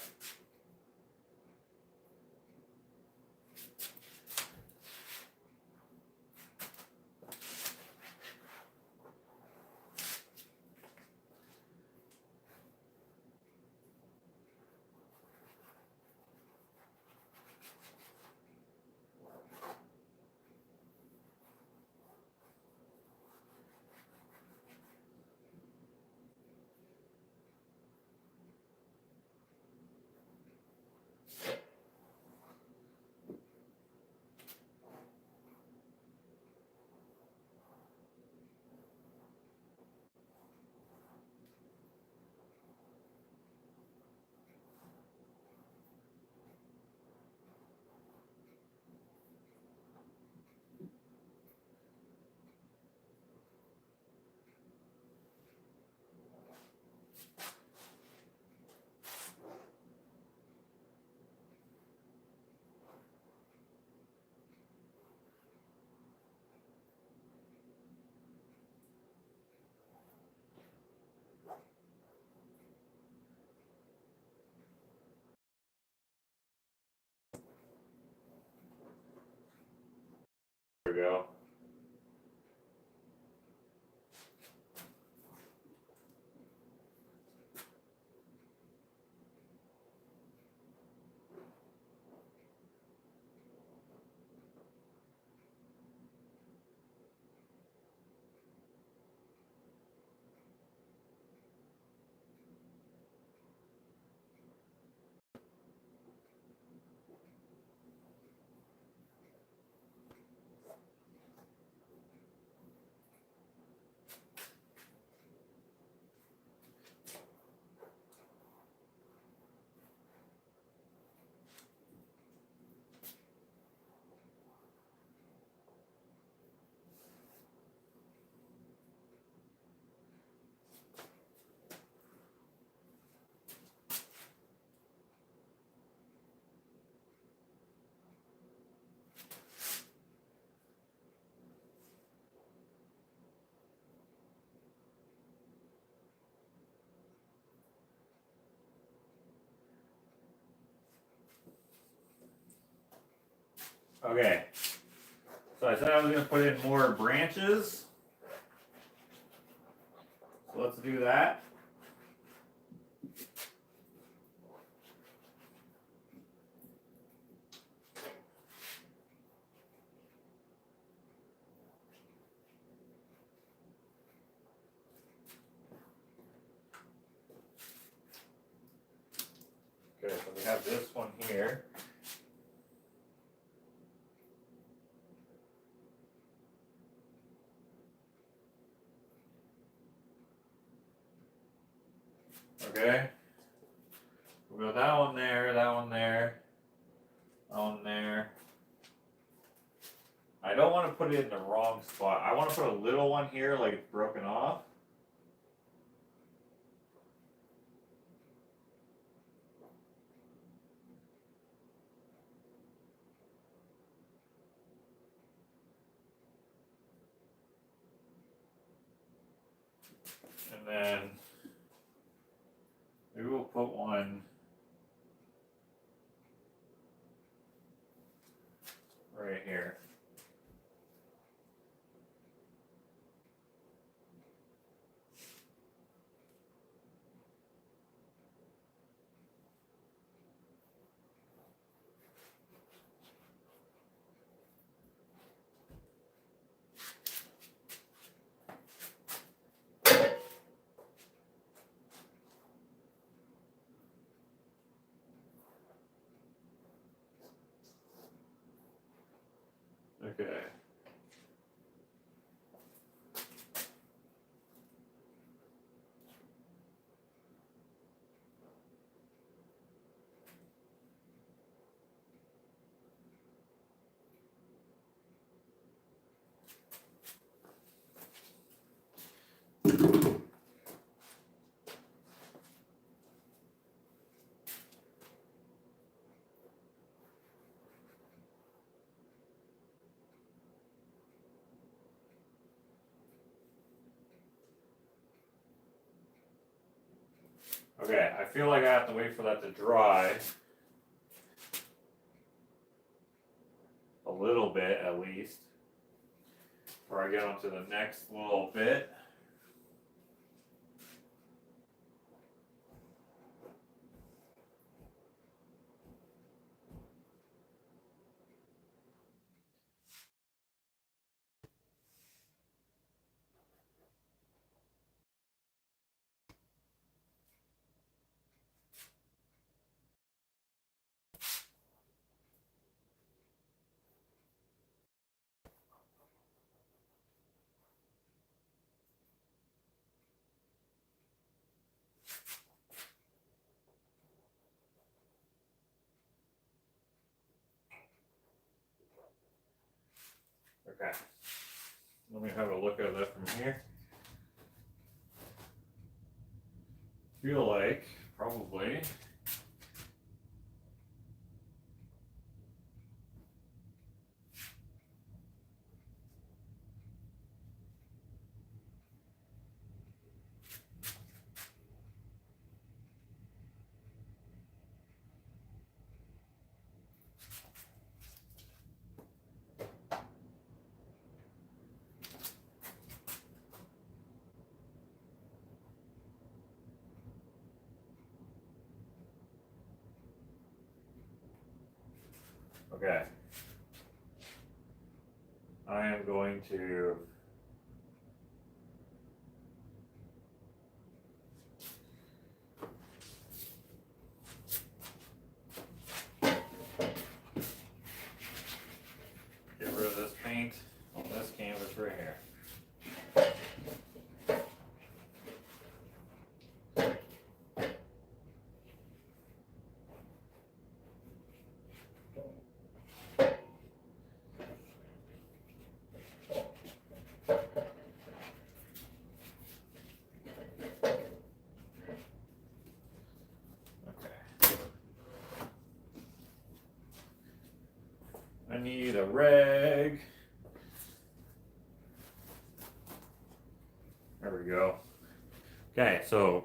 Okay. So I said I was going to put in more branches. So let's do that. Okay, so we have this one here. Okay. We'll go that one there, that one there, that one there. I don't want to put it in the wrong spot. I want to put a little one here like it's broken off. And then maybe we'll put one right here. Okay. Okay, I feel like I have to wait for that to dry. A little bit at least. Before I get on to the next little bit. Okay. Let me have a look at that from here. Feel like probably okay. I am going to get rid of this paint on this canvas right here. I need a rag. There we go. Okay, so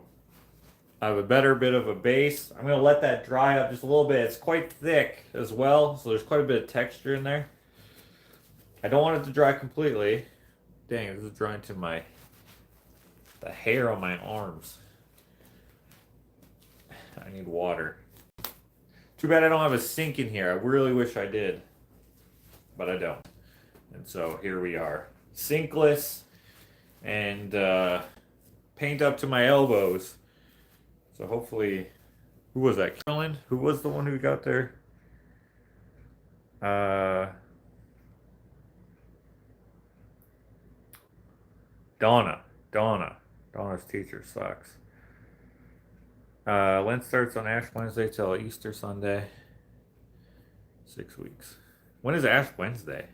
I have a better bit of a base. I'm going to let that dry up just a little bit. It's quite thick as well, so there's quite a bit of texture in there. I don't want it to dry completely. Dang, this is drying to the hair on my arms. I need water. Too bad I don't have a sink in here. I really wish I did. But I don't. And so here we are. Sinkless and paint up to my elbows. So hopefully, who was that? Carolyn? Who was the one who got there? Donna. Donna's teacher sucks. Lent starts on Ash Wednesday till Easter Sunday. 6 weeks. When is Ash Wednesday?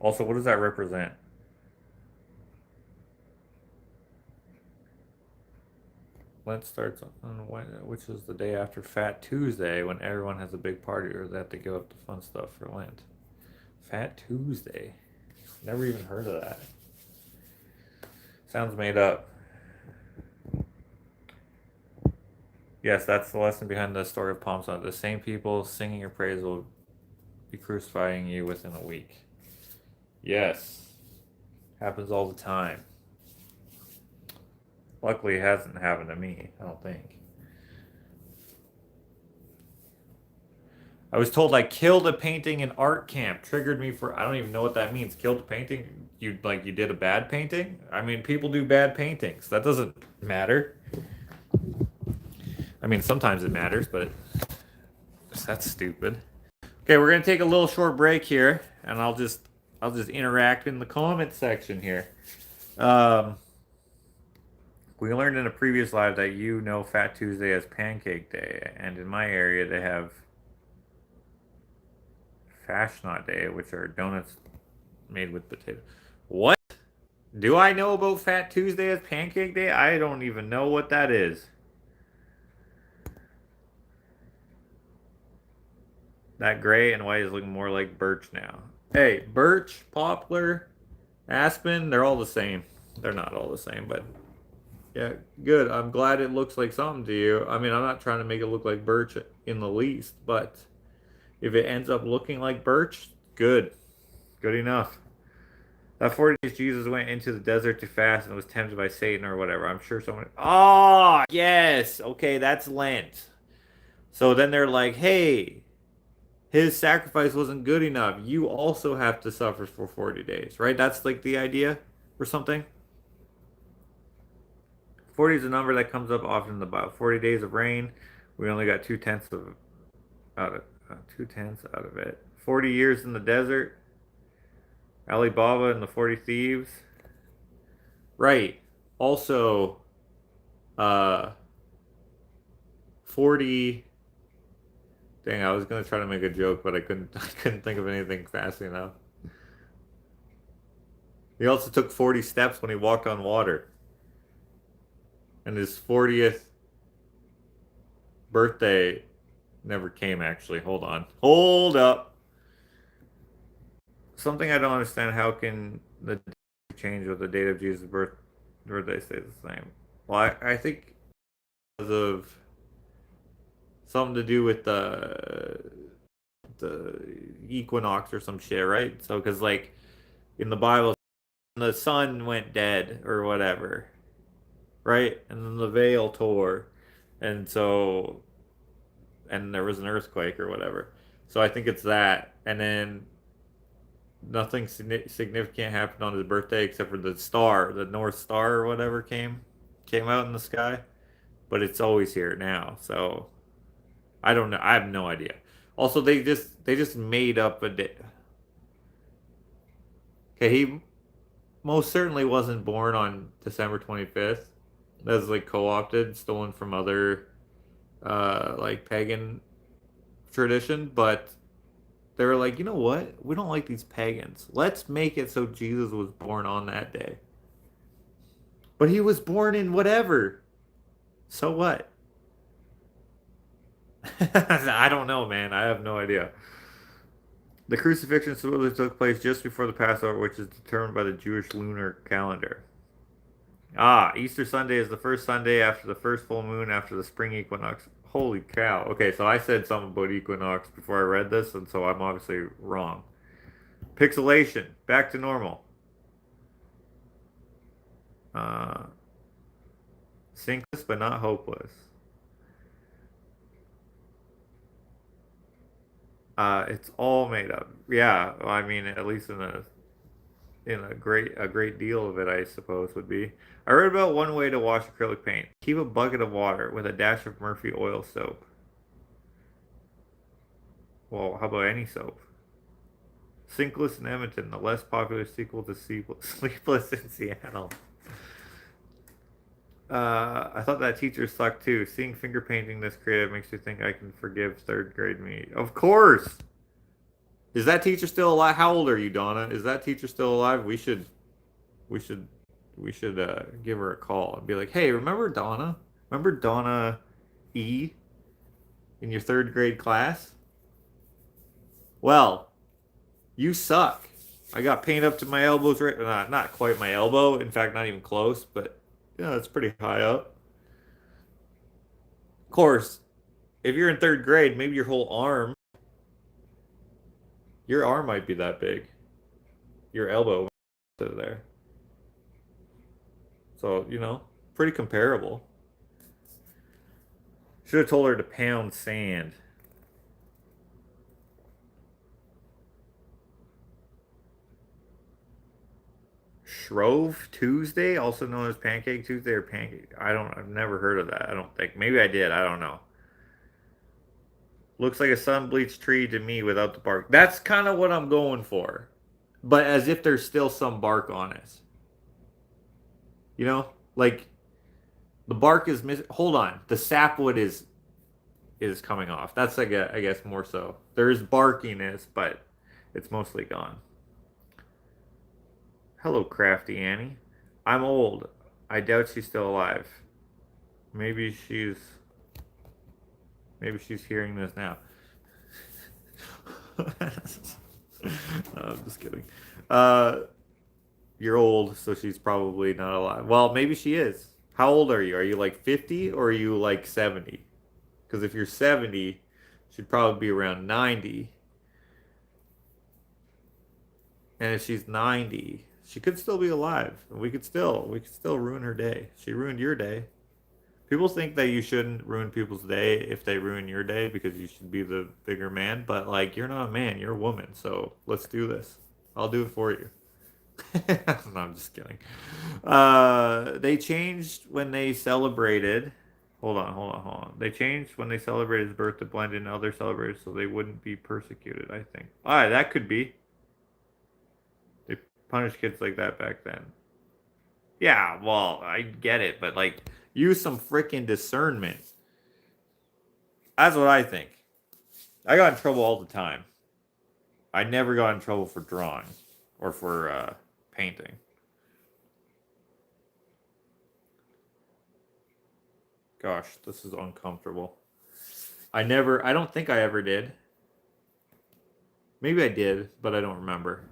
Also, what does that represent? Lent starts on which is the day after Fat Tuesday, when everyone has a big party or they have to give up the fun stuff for Lent. Fat Tuesday. Never even heard of that. Sounds made up. Yes, that's the lesson behind the story of Palm Sunday. The same people singing your praise will be crucifying you within a week. Yes. Happens all the time. Luckily, it hasn't happened to me, I don't think. I was told I killed a painting in art camp. Triggered me for, I don't even know what that means. Killed a painting? You did a bad painting? I mean, people do bad paintings. That doesn't matter. I mean, sometimes it matters, but that's stupid. Okay, we're gonna take a little short break here, and I'll just interact in the comment section here. We learned in a previous live that you know Fat Tuesday as Pancake Day, and in my area they have Fashnot Day, which are donuts made with potato. What? Do I know about Fat Tuesday as Pancake Day? I don't even know what that is. That gray and white is looking more like birch now. Hey, birch, poplar, aspen, they're all the same. They're not all the same, but yeah, good. I'm glad it looks like something to you. I mean, I'm not trying to make it look like birch in the least, but if it ends up looking like birch, good. Good enough. That 40 days Jesus went into the desert to fast and was tempted by Satan or whatever. I'm sure someone. Oh, yes. Okay, that's Lent. So then they're like, hey, his sacrifice wasn't good enough. You also have to suffer for 40 days, right? That's like the idea or something. 40 is a number that comes up often in the Bible. 40 days of rain. We only got 2/10 of out of 2/10 out of it. 40 years in the desert. Alibaba and the 40 Thieves. Right. Also, 40. Dang, I was gonna try to make a joke, but I couldn't. I couldn't think of anything fast enough. He also took 40 steps when he walked on water. And his 40th birthday never came. Actually, hold on. Hold up. Something I don't understand. How can the date change with the date of Jesus' birthday stay the same? Well, I think because of something to do with the equinox or some shit, right? So, because like in the Bible, the sun went dead or whatever, right? And then the veil tore, and so and there was an earthquake or whatever. So I think it's that, and then nothing significant happened on his birthday except for the star, the North Star or whatever came out in the sky, but it's always here now. So I don't know. I have no idea. Also, they just made up a day. Okay, he most certainly wasn't born on December 25th. That's like co-opted, stolen from other like pagan tradition, but they were like, you know what? We don't like these pagans. Let's make it so Jesus was born on that day. But he was born in whatever. So what? I don't know, man. I have no idea. The crucifixion supposedly took place just before the Passover, which is determined by the Jewish lunar calendar. Ah, Easter Sunday is the first Sunday after the first full moon after the spring equinox. Holy cow. Okay, so I said something about equinox before I read this, and so I'm obviously wrong. Pixelation, back to normal. Uh, Synchronous but not hopeless. It's all made up. Yeah, I mean, at least in a great deal of it, I suppose would be. I read about one way to wash acrylic paint. Keep a bucket of water with a dash of Murphy oil soap. Well, how about any soap? Sinkless in Edmonton, the less popular sequel to Sleepless in Seattle. I thought that teacher sucked too. Seeing finger painting this creative makes me think I can forgive third grade me. Of course! Is that teacher still alive? How old are you, Donna? Is that teacher still alive? We should, we should give her a call and be like, hey, remember Donna? Remember Donna E in your third grade class? Well, you suck. I got paint up to my elbows, right? Not quite my elbow. In fact, not even close, but yeah, it's pretty high up. Of course, if you're in third grade, maybe your arm might be that big. Your elbow to there. So, pretty comparable. Should have told her to pound sand. Shrove Tuesday, also known as Pancake Tuesday or Pancake. I've never heard of that. I don't think. Maybe I did. I don't know. Looks like a sun bleached tree to me without the bark. That's kind of what I'm going for. But as if there's still some bark on it. Like the bark is missing. Hold on. The sapwood is coming off. That's I guess more so. There is barkiness, but it's mostly gone. Hello, crafty Annie. I'm old. I doubt she's still alive. Maybe she's hearing this now. No, I'm just kidding. You're old, so she's probably not alive. Well, maybe she is. How old are you? Are you like 50 or are you like 70? Because if you're 70, she'd probably be around 90. And if she's 90, she could still be alive. We could still ruin her day. She ruined your day. People think that you shouldn't ruin people's day if they ruin your day because you should be the bigger man, but like you're not a man, you're a woman. So let's do this. I'll do it for you. No, I'm just kidding. They changed when they celebrated. Hold on. They changed when they celebrated his birth to blend in other celebrations so they wouldn't be persecuted, I think. All right, that could be. They punished kids like that back then. Yeah, well, I get it, but like, use some freaking discernment. That's what I think. I got in trouble all the time. I never got in trouble for drawing or for painting. Gosh, this is uncomfortable. I don't think I ever did. Maybe I did, but I don't remember.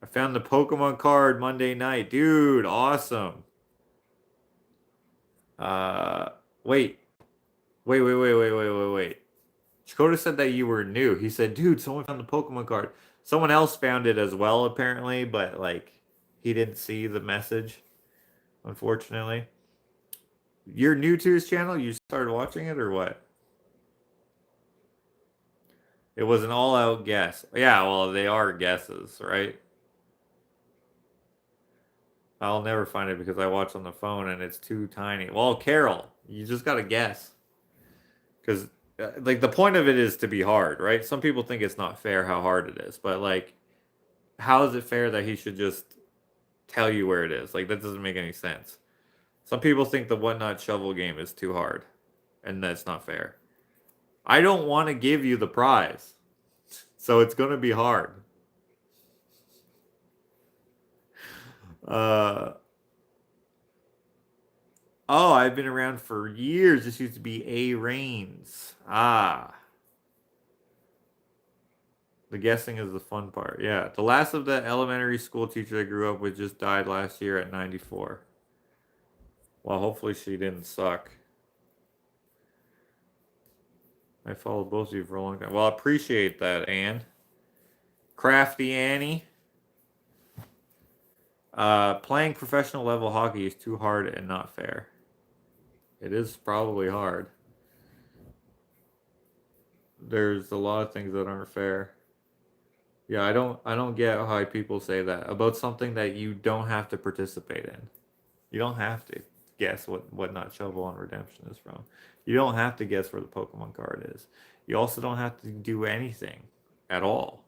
I found the Pokemon card Monday night. Dude, awesome. Uh, wait. Wait. Chakota said that you were new. He said, dude, someone found the Pokemon card. Someone else found it as well, apparently, but like he didn't see the message, unfortunately. You're new to his channel? You started watching it or what? It was an all-out guess. Yeah, well, they are guesses, right? I'll never find it because I watch on the phone and it's too tiny. Well, Carol, you just gotta guess. Because, like, the point of it is to be hard, right? Some people think it's not fair how hard it is, but, like, how is it fair that he should just tell you where it is? Like, that doesn't make any sense. Some people think the Whatnot Shovel game is too hard, and that's not fair. I don't want to give you the prize, so it's going to be hard. Oh, I've been around for years. This used to be A. Rains. Ah. The guessing is the fun part. Yeah. The last of the elementary school teachers I grew up with just died last year at 94. Well, hopefully she didn't suck. I followed both of you for a long time. Well, I appreciate that, Anne. Crafty Annie. Playing professional level hockey is too hard and not fair. It is probably hard. There's a lot of things that aren't fair. Yeah, I don't get how people say that about something that you don't have to participate in. You don't have to guess what Not Shovel on Redemption is from. You don't have to guess where the Pokemon card is. You also don't have to do anything at all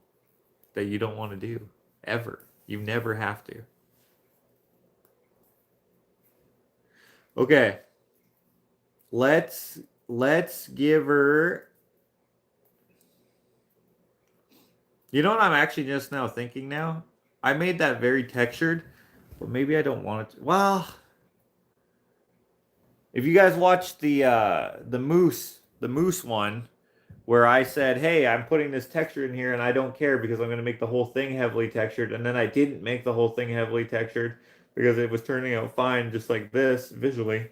that you don't want to do ever. You never have to. Okay. Let's give her. You know what I'm actually just now thinking now? I made that very textured, but maybe I don't want it to. Well, if you guys watched the moose one where I said, "Hey, I'm putting this texture in here and I don't care because I'm going to make the whole thing heavily textured," and then I didn't make the whole thing heavily textured because it was turning out fine just like this visually.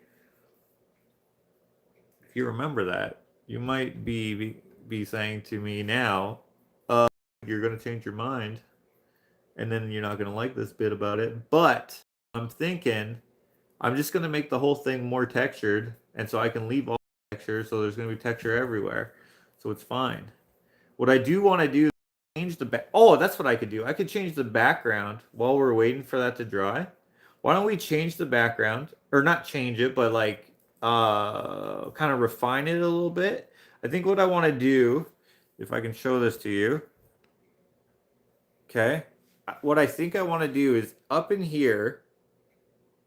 If you remember that, you might be saying to me now, you're going to change your mind and then you're not going to like this bit about it. But I'm thinking I'm just going to make the whole thing more textured, and so I can leave all the texture, so there's going to be texture everywhere. So it's fine. What I do want to do is change the back. Oh, that's what I could do. I could change the background while we're waiting for that to dry. Why don't we change the background, or not change it, but like kind of refine it a little bit. I think what I want to do, if I can show this to you, okay, what I think I want to do is up in here,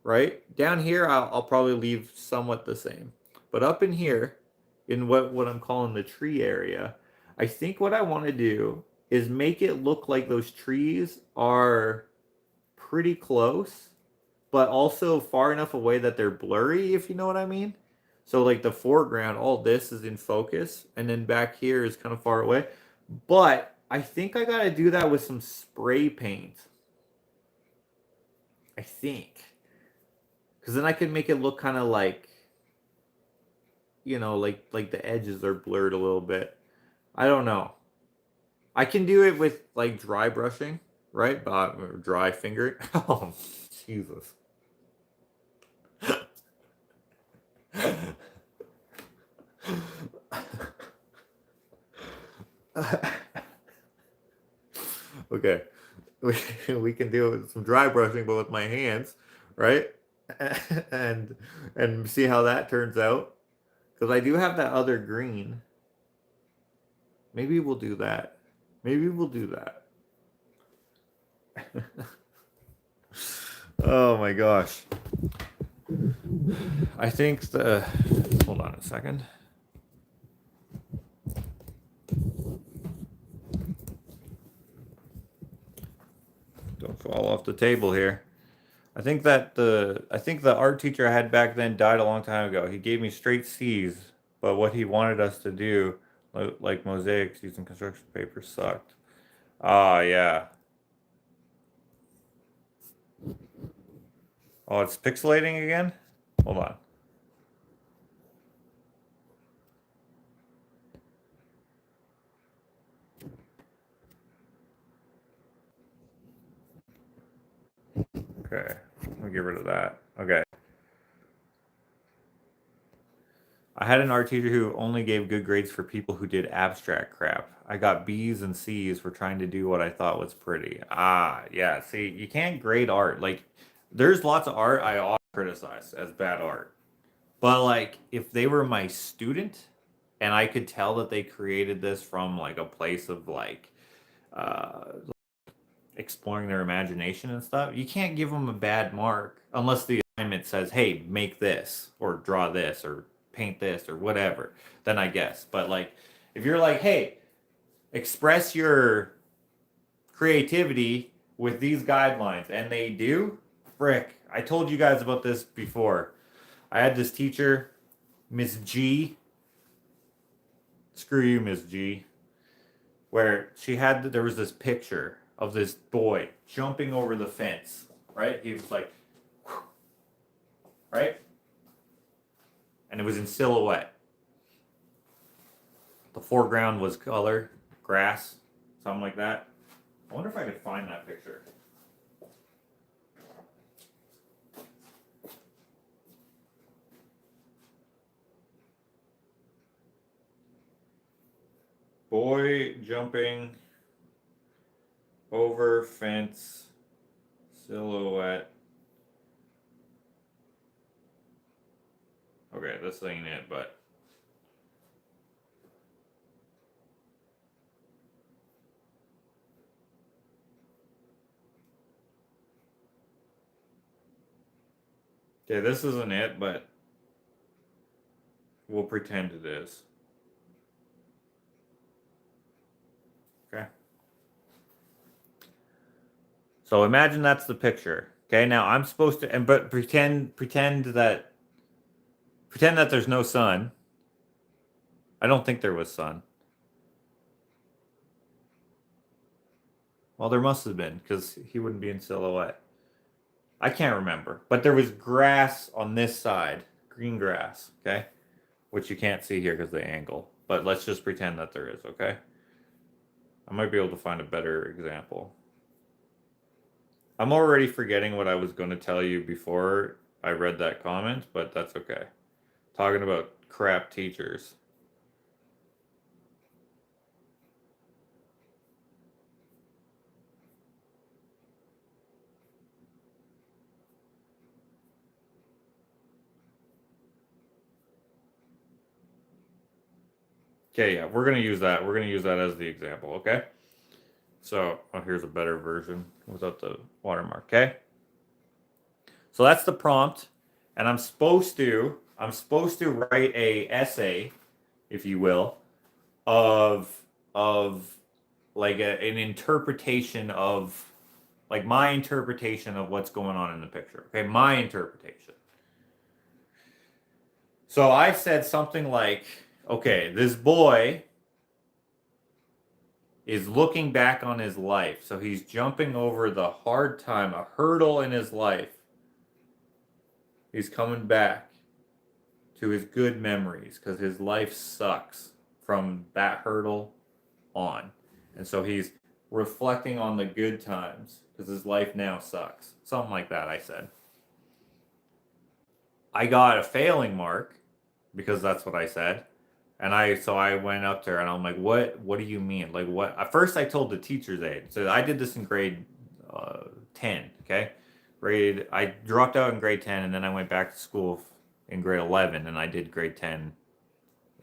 right down here, I'll probably leave somewhat the same, but up in here in what I'm calling the tree area, I think what I want to do is make it look like those trees are pretty close, but also far enough away that they're blurry, if you know what I mean. So like the foreground, all this is in focus, and then back here is kind of far away. But I think I gotta do that with some spray paint. I think. Because then I can make it look kind of like, like the edges are blurred a little bit. I don't know. I can do it with like dry brushing, right? Dry finger. Oh, Jesus. Okay. We can do it with some dry brushing, but with my hands, right? and and see how that turns out. Because I do have that other green. Maybe we'll do that. Maybe we'll do that. Oh my gosh. I think hold on a second. Don't fall off the table here. I think the art teacher I had back then died a long time ago. He gave me straight C's, but what he wanted us to do, like mosaics using construction paper, sucked. Ah, yeah. Oh, it's pixelating again? Hold on. Okay, let me get rid of that. Okay. I had an art teacher who only gave good grades for people who did abstract crap. I got B's and C's for trying to do what I thought was pretty. Ah, yeah. See, you can't grade art. Like, there's lots of art I often criticize as bad art. But, like, if they were my student and I could tell that they created this from, like, a place of, like, uh, exploring their imagination and stuff, you can't give them a bad mark unless the assignment says, hey, make this or draw this or paint this or whatever. Then I guess. But like, if you're like, hey, express your creativity with these guidelines, and they do, frick. I told you guys about this before. I had this teacher, Miss G. Screw you, Miss G. Where there was this picture of this boy jumping over the fence, right? He was like, right? and it was in silhouette. The foreground was color, grass, something like that. I wonder if I could find that picture. Boy jumping over fence, silhouette. Okay, this ain't it, but okay, this isn't it, but we'll pretend it is. Okay. So imagine that's the picture. Okay, now I'm supposed to, but pretend that there's no sun. I don't think there was sun. Well, there must have been, because he wouldn't be in silhouette. I can't remember, but there was grass on this side, green grass, okay? Which you can't see here because of the angle, but let's just pretend that there is, okay? I might be able to find a better example. I'm already forgetting what I was going to tell you before I read that comment, but that's okay. Talking about crap teachers. Okay, yeah, we're going to use that. We're going to use that as the example, okay? So, oh, here's a better version without the watermark, okay? So that's the prompt, and I'm supposed to write a essay, if you will, of like an interpretation of, like, my interpretation of what's going on in the picture. Okay, my interpretation. So I said something like, okay, this boy is looking back on his life. So he's jumping over the hard time, a hurdle in his life. He's coming back to his good memories because his life sucks from that hurdle on. And so he's reflecting on the good times because his life now sucks. Something like that, I said. I got a failing mark because that's what I said. And I went up there and I'm like, what do you mean? Like, what? At first I told the teacher's aide. So I did this in grade 10, okay? I dropped out in grade 10 and then I went back to school in grade 11 and I did grade 10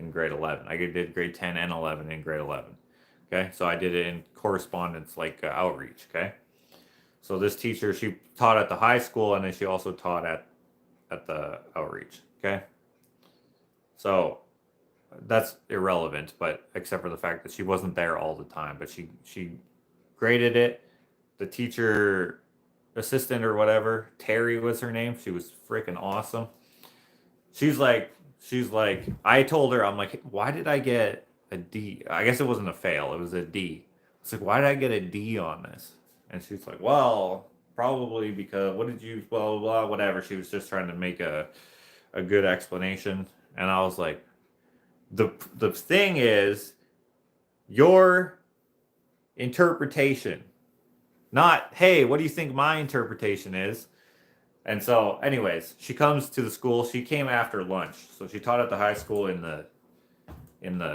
in grade 11. I did grade 10 and 11 in grade 11. Okay? So I did it in correspondence, like outreach, okay? So this teacher, she taught at the high school and then she also taught at the outreach, okay? So that's irrelevant, but except for the fact that she wasn't there all the time, but she graded it. The teacher assistant or whatever, Terry was her name. She was freaking awesome. She's like, I told her, I'm like, why did I get a D? I guess it wasn't a fail, it was a D. It's like, why did I get a D on this? And she's like, well, probably because what did you blah blah blah, whatever. She was just trying to make a good explanation. And I was like, the thing is your interpretation, not, hey, what do you think my interpretation is? And so, anyways, she comes to the school. She came after lunch, so she taught at the high school in the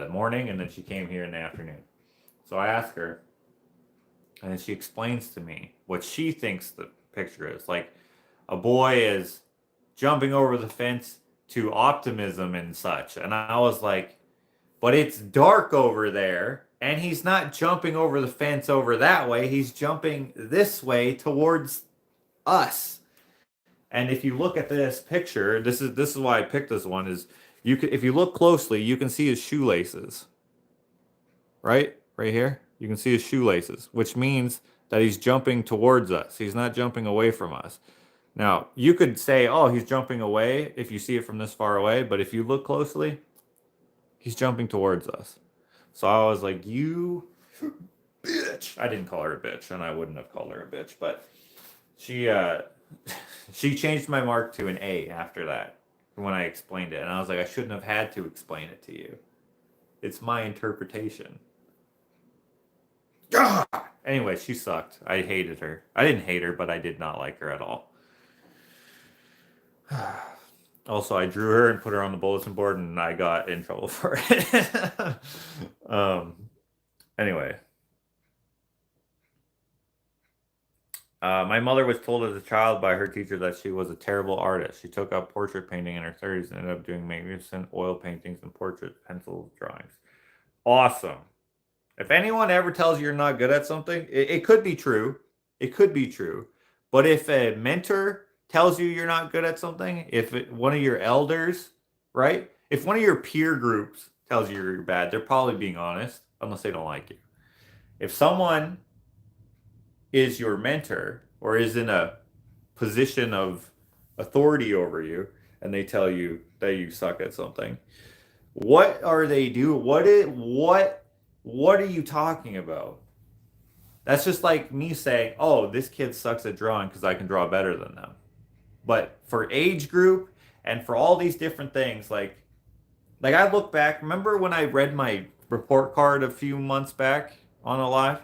morning, and then she came here in the afternoon. So I asked her, and then she explains to me what she thinks the picture is. Like, a boy is jumping over the fence to optimism and such. And I was like, but it's dark over there, and he's not jumping over the fence over that way. He's jumping this way towards us. And if you look at this picture, this is why I picked this one, is if you look closely, you can see his shoelaces. Right here. You can see his shoelaces, which means that he's jumping towards us. He's not jumping away from us. Now, you could say, oh, he's jumping away if you see it from this far away, but if you look closely, he's jumping towards us. So I was like, you bitch. I didn't call her a bitch, and I wouldn't have called her a bitch, but she changed my mark to an A after that. when I explained it. And I was like, I shouldn't have had to explain it to you. It's my interpretation. Anyway, she sucked. I hated her. I didn't hate her, but I did not like her at all. Also, I drew her and put her on the bulletin board, and I got in trouble for it. Anyway. My mother was told as a child by her teacher that she was a terrible artist. She took up portrait painting in her 30s and ended up doing magnificent oil paintings and portrait pencil drawings. Awesome. If anyone ever tells you you're not good at something, it could be true. It could be true. But if a mentor tells you you're not good at something, if one of your elders, right? If one of your peer groups tells you you're bad, they're probably being honest, unless they don't like you. If someone is your mentor or is in a position of authority over you and they tell you that you suck at something, what are they doing? What are you talking about? That's just like me saying, oh, this kid sucks at drawing because I can draw better than them. But for age group and for all these different things, like I look back, remember when I read my report card a few months back on a live?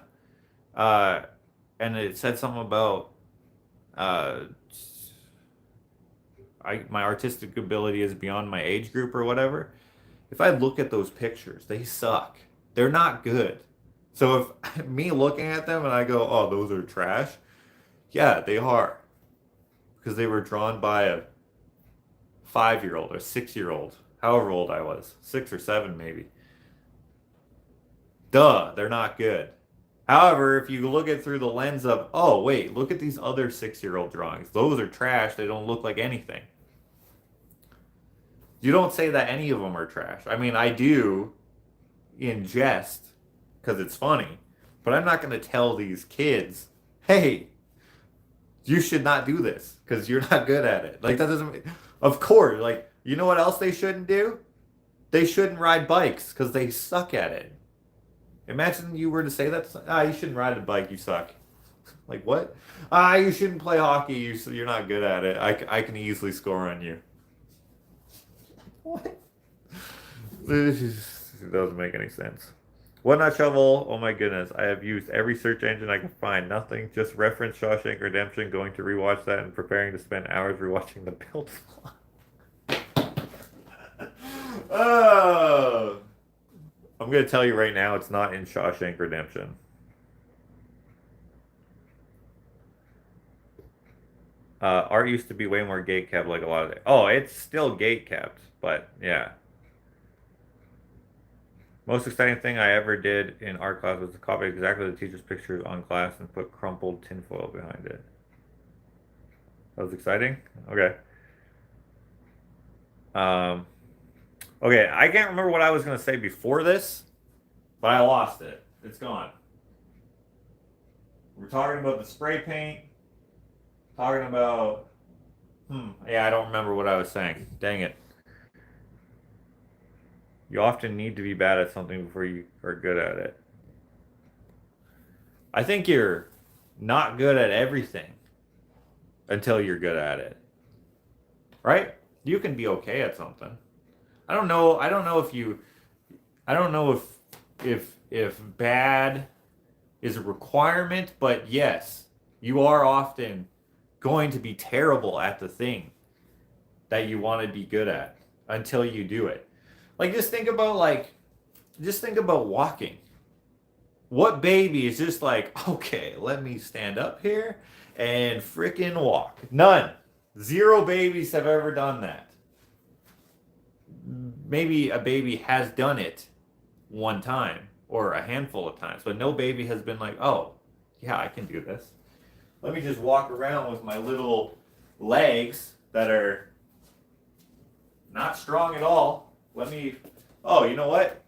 And it said something about my artistic ability is beyond my age group or whatever. If I look at those pictures, they suck. They're not good. So if me looking at them and I go, oh, those are trash. Yeah, they are. Because they were drawn by a 5-year-old or 6-year-old, however old I was, 6 or 7 maybe. Duh, they're not good. However, if you look at through the lens of, oh, wait, look at these other 6-year-old drawings. Those are trash. They don't look like anything. You don't say that any of them are trash. I mean, I do in jest because it's funny. But I'm not going to tell these kids, hey, you should not do this because you're not good at it. Like, that doesn't... Of course, like, you know what else they shouldn't do? They shouldn't ride bikes because they suck at it. Imagine you were to say that. You shouldn't ride a bike. You suck. Like, what? You shouldn't play hockey. You're not good at it. I can easily score on you. What? It doesn't make any sense. What not shovel? Oh my goodness. I have used every search engine I can find. Nothing. Just reference Shawshank Redemption. Going to rewatch that and preparing to spend hours rewatching the build vlog. Oh. I'm going to tell you right now, it's not in Shawshank Redemption. Art used to be way more gate kept, like a lot of it. Oh, it's still gate kept, but yeah. Most exciting thing I ever did in art class was to copy exactly the teacher's pictures on glass and put crumpled tinfoil behind it. That was exciting? Okay. Okay, I can't remember what I was going to say before this, but I lost it. It's gone. We're talking about the spray paint. Talking about... Yeah, I don't remember what I was saying. Dang it. You often need to be bad at something before you are good at it. I think you're not good at everything until you're good at it. Right? You can be okay at something. I don't know if bad is a requirement, but yes, you are often going to be terrible at the thing that you want to be good at until you do it. Like just think about walking. What baby is just like, okay, let me stand up here and frickin' walk? None. 0 babies have ever done that. Maybe a baby has done it one time or a handful of times, but no baby has been like, oh, yeah, I can do this. Let me just walk around with my little legs that are not strong at all. Oh, you know what?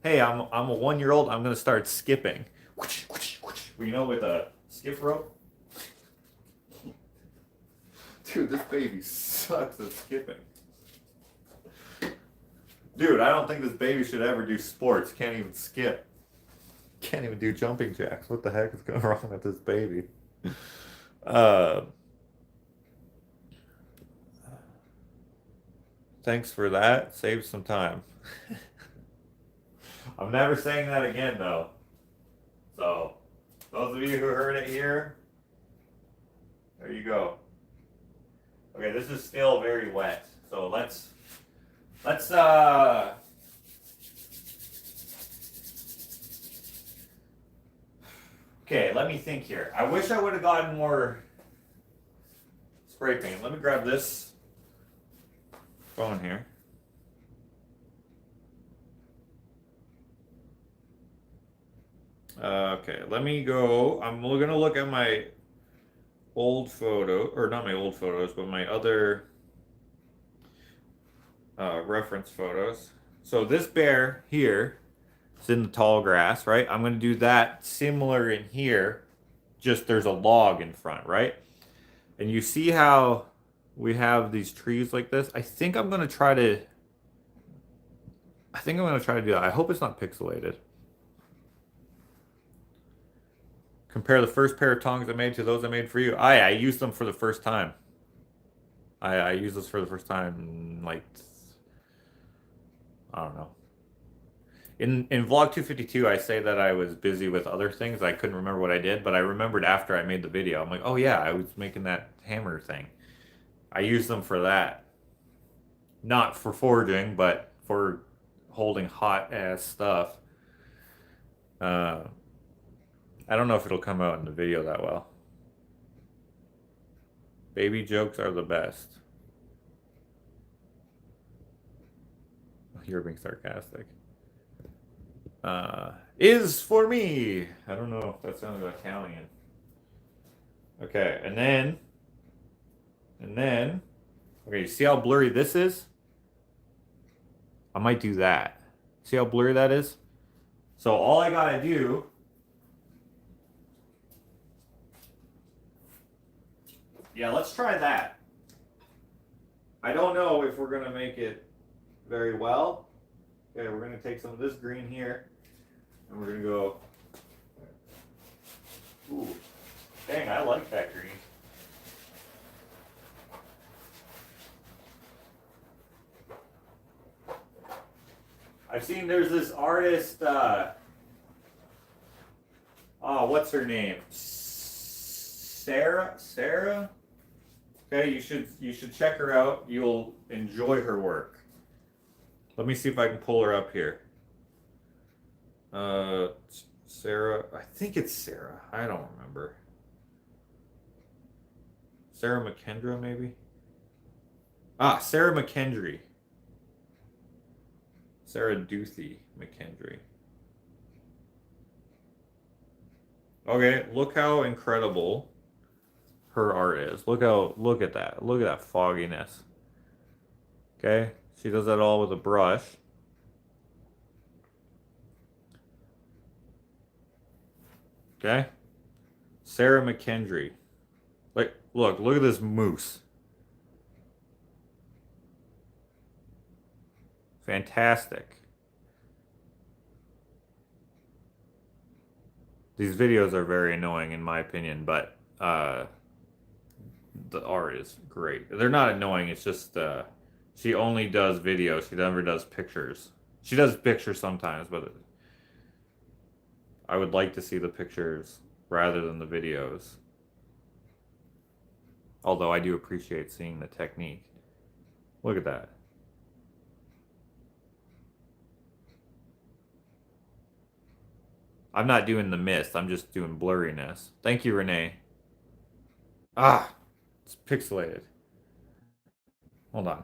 Hey, I'm a 1-year-old. I'm going to start skipping. You know, with a skip rope. Dude, this baby sucks at skipping. Dude, I don't think this baby should ever do sports. Can't even skip. Can't even do jumping jacks. What the heck is going wrong with this baby? Thanks for that. Save some time. I'm never saying that again, though. So, those of you who heard it here, there you go. Okay, this is still very wet. So let's okay, let me think here. I wish I would have gotten more spray paint. Let me grab this phone here. Okay, let me go. I'm gonna look at my old photo, or not my old photos, but my other reference photos. So this bear here is in the tall grass, right? I'm gonna do that similar in here, just there's a log in front, right? And you see how we have these trees like this? I think I'm gonna try to do that. I hope it's not pixelated. Compare the first pair of tongs I made to those I made for you. I used them for the first time. I used this for the first time, like, I don't know. In vlog 252, I say that I was busy with other things. I couldn't remember what I did, but I remembered after I made the video. I'm like, oh yeah, I was making that hammer thing. I used them for that. Not for forging, but for holding hot ass stuff. I don't know if it'll come out in the video that well. Baby jokes are the best. You're being sarcastic. Is for me. I don't know if that sounded Italian. Okay, and then, okay, you see how blurry this is? I might do that. See how blurry that is? So all I gotta do yeah, let's try that. I don't know if we're gonna make it very well. Okay, we're gonna take some of this green here and we're gonna go. Ooh, dang, I like that green. I've seen there's this artist, oh, what's her name? Sarah? Okay, you should check her out. You'll enjoy her work. Let me see if I can pull her up here. Sarah, I think it's Sarah. I don't remember. Sarah McKendra, maybe? Ah, Sarah McKendry. Sarah Duthie McKendry. Okay, look how incredible her art is. Look at that. Look at that fogginess. Okay, she does that all with a brush. Okay, Sarah McKendry. Like, look at this moose. Fantastic. These videos are very annoying in my opinion, but the art is great. They're not annoying, it's just she only does videos. She never does pictures. She does pictures sometimes, but I would like to see the pictures rather than the videos. Although I do appreciate seeing the technique. Look at that. I'm not doing the mist, I'm just doing blurriness. Thank you, Renee. Ah, it's pixelated. Hold on.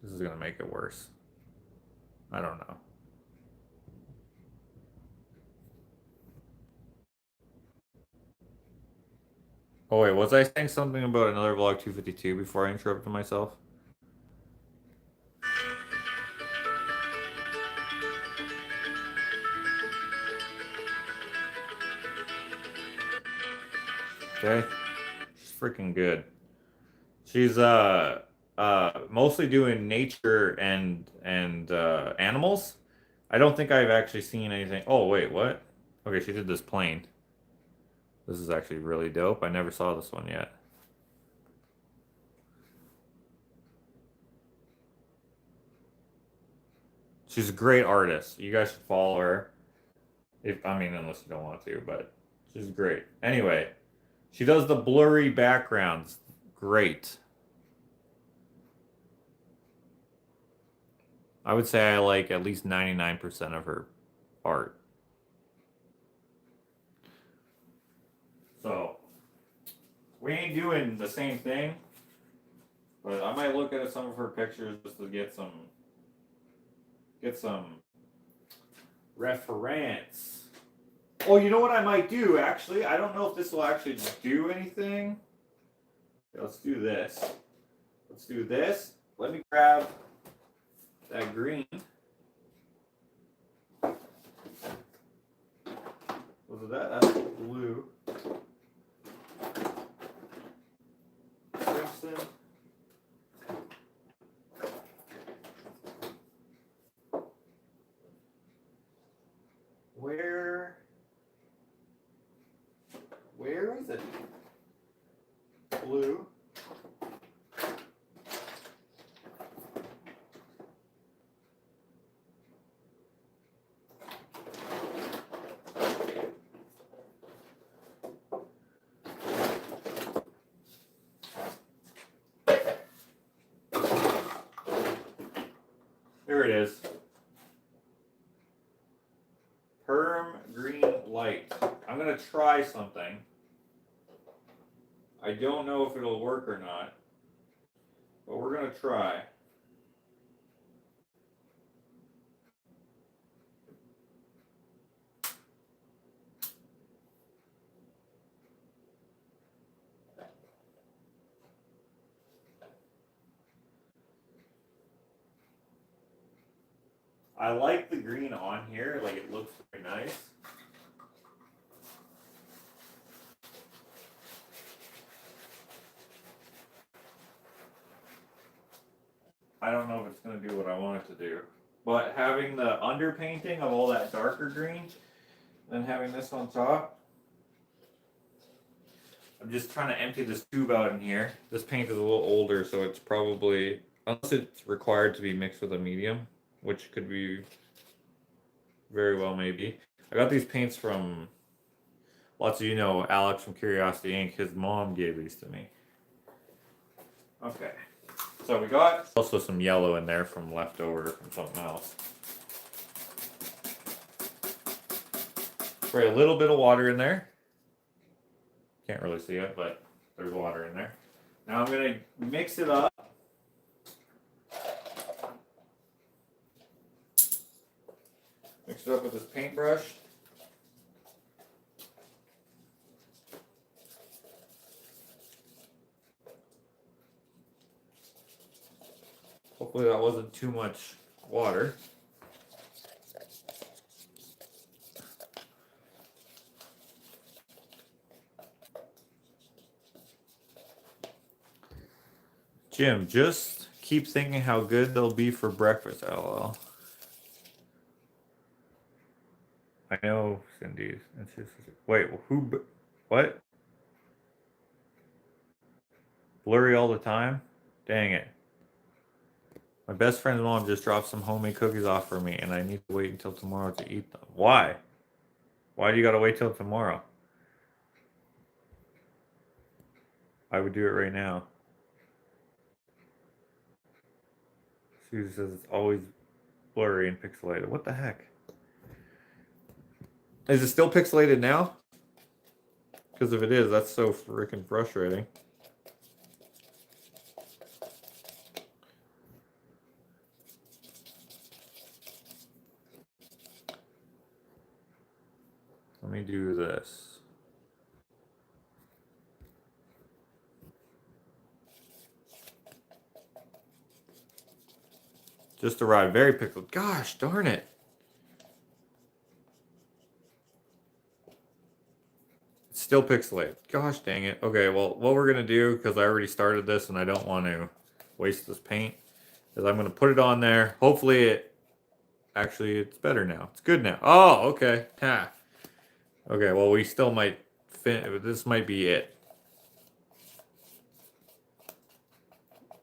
This is gonna make it worse. I don't know. Oh wait, was I saying something about another vlog 252 before I interrupted myself? Okay. She's freaking good. She's mostly doing nature and animals. I don't think I've actually seen anything. Oh wait, what? Okay, she did this plane. This is actually really dope. I never saw this one yet. She's a great artist. You guys should follow her. Unless you don't want to, but she's great. Anyway, she does the blurry backgrounds. Great. I would say I like at least 99% of her art. So, we ain't doing the same thing, but I might look at some of her pictures just to get some reference. Oh, you know what I might do, actually? I don't know if this will actually do anything. Let's do this. Let's do this. Let me grab that green. Was it that? That's blue. Crimson. Where is it? Blue. There it is. Perm green light. I'm going to try something. I don't know if it'll work or not, but we're going to try. I like the green on here, like it looks very nice. I don't know if it's going to do what I want it to do. But having the underpainting of all that darker green, and having this on top, I'm just trying to empty this tube out in here. This paint is a little older, so it's probably, unless it's required to be mixed with a medium, which could be very well maybe. I got these paints from, lots of you know Alex from Curiosity Inc. His mom gave these to me. Okay. So we got also some yellow in there from leftover from something else. Spray a little bit of water in there. Can't really see it, but there's water in there. Now I'm going to mix it up. Mix it up with this paintbrush. Hopefully that wasn't too much water. Jim, just keep thinking how good they'll be for breakfast, LOL. I know, Cindy. Wait, who? What? Blurry all the time? Dang it. My best friend's mom just dropped some homemade cookies off for me, and I need to wait until tomorrow to eat them. Why? Why do you gotta wait till tomorrow? I would do it right now. Susie says it's always blurry and pixelated. What the heck? Is it still pixelated now? Because if it is, that's so freaking frustrating. Let me do this. Just arrived. Very pixelated. Gosh, darn it. It's still pixelated. Gosh, dang it. Okay, well, what we're going to do, because I already started this and I don't want to waste this paint, is I'm going to put it on there. Hopefully it... Actually, it's better now. It's good now. Oh, okay. Ha. Okay, well, we still might... This might be it.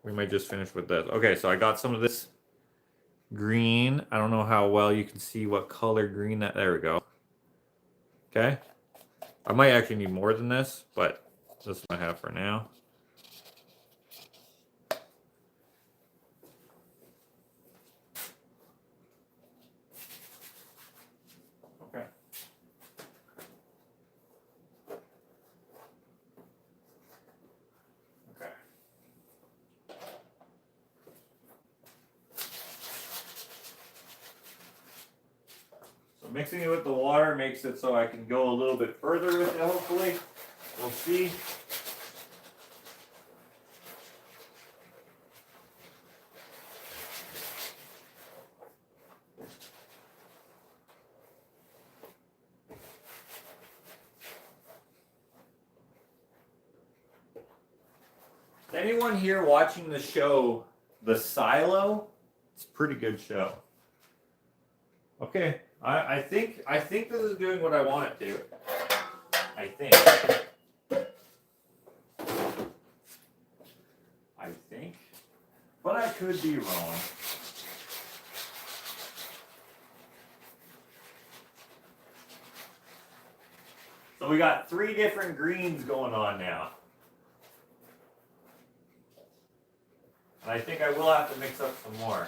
We might just finish with this. Okay, so I got some of this green. I don't know how well you can see what color green that. There we go. Okay. I might actually need more than this, but this is what I have for now. Okay. Okay. So mixing it with the water makes it so I can go a little bit further with it, hopefully. We'll see. Is anyone here watching the show The Silo? It's a pretty good show. Okay, I think this is doing what I want it to. I think. But I could be wrong. So we got 3 different greens going on now. And I think I will have to mix up some more.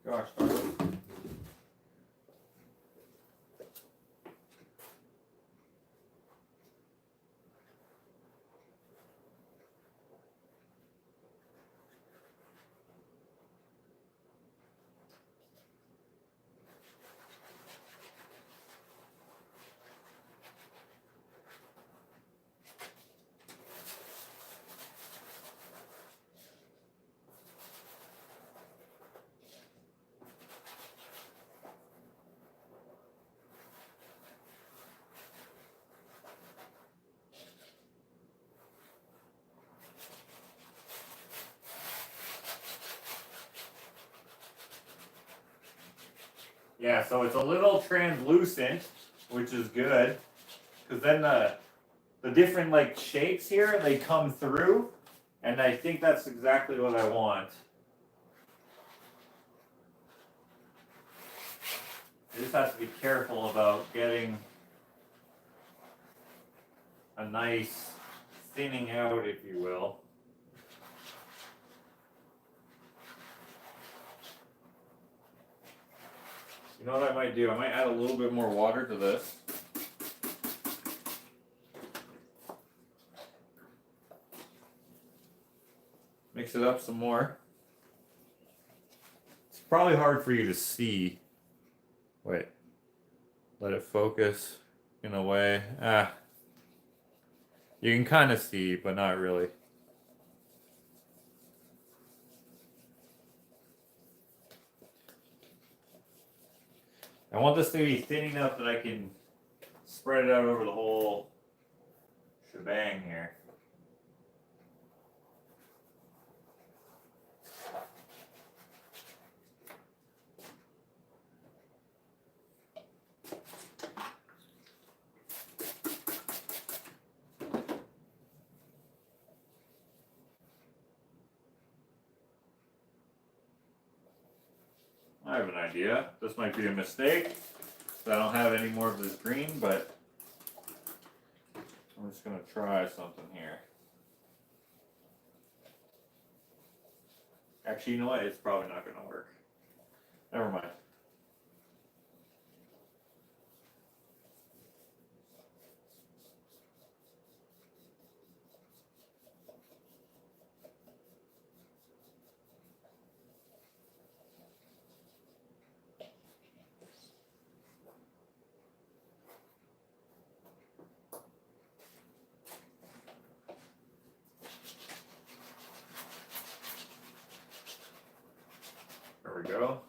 Gosh darn it. Yeah, so it's a little translucent, which is good, because then the different like shapes here, they come through, and I think that's exactly what I want. I just have to be careful about getting a nice thinning out, if you will. You know what I might do? I might add a little bit more water to this. Mix it up some more. It's probably hard for you to see. Wait. Let it focus in a way. You can kind of see, but not really. I want this to be thin enough that I can spread it out over the whole shebang here. I have an idea. This might be a mistake. I don't have any more of this green, but I'm just going to try something here. Actually, you know what? It's probably not going to work. Never mind. There we go.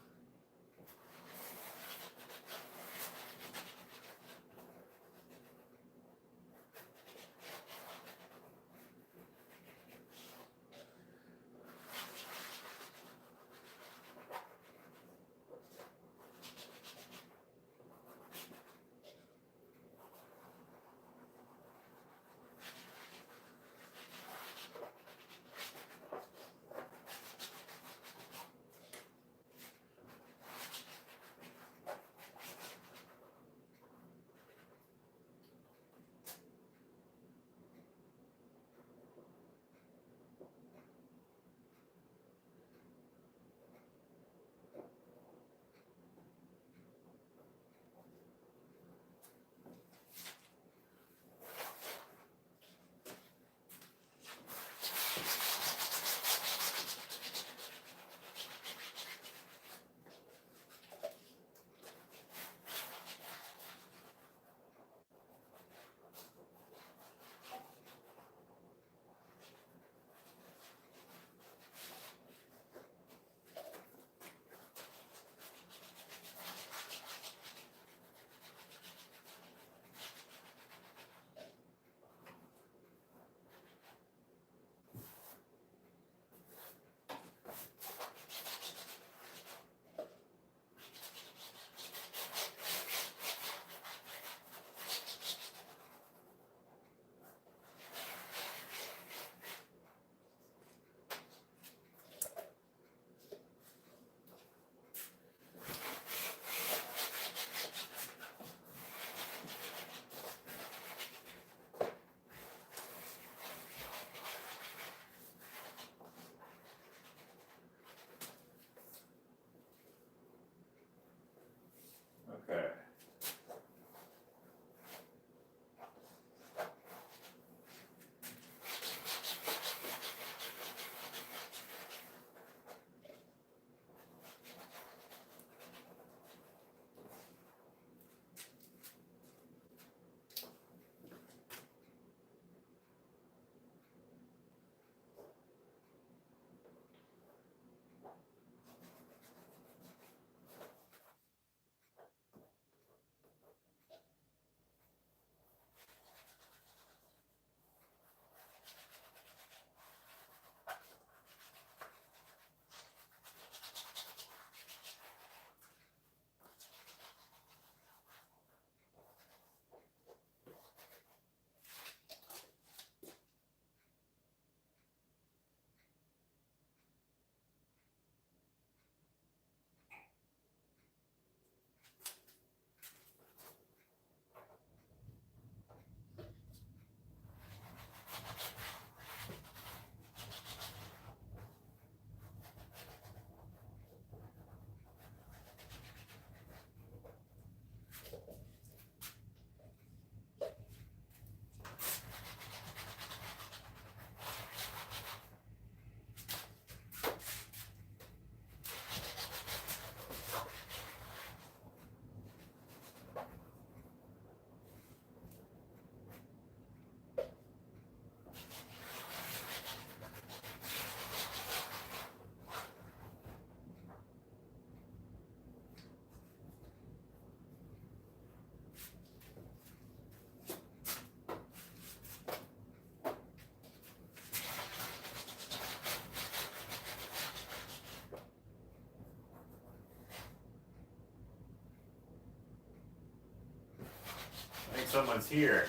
someone's here.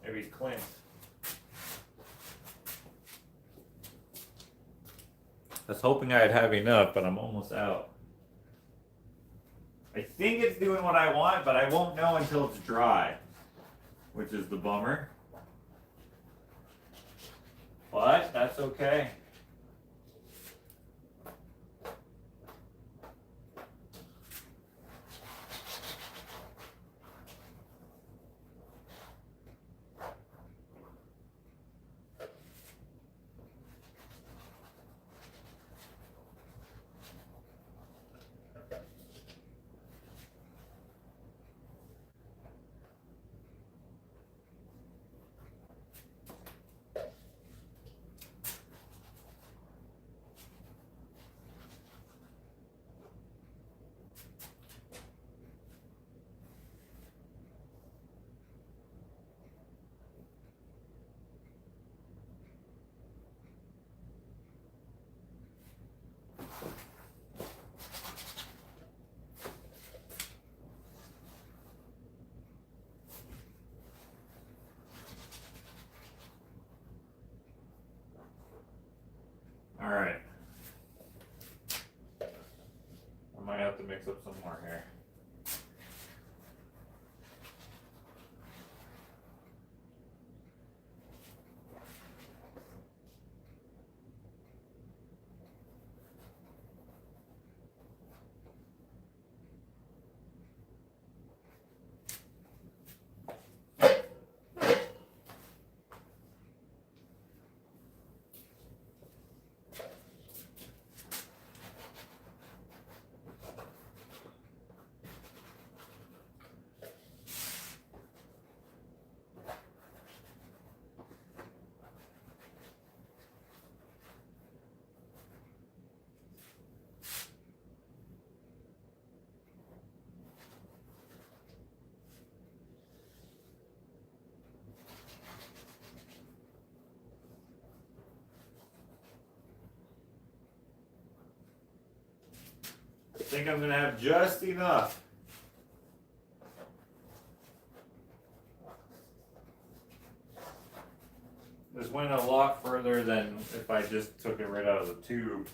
Maybe it's Clint. I was hoping I'd have enough, but I'm almost out. I think it's doing what I want, but I won't know until it's dry, which is the bummer. But that's okay. All right. I might have to mix up some more here. I think I'm gonna have just enough. This went a lot further than if I just took it right out of the tube.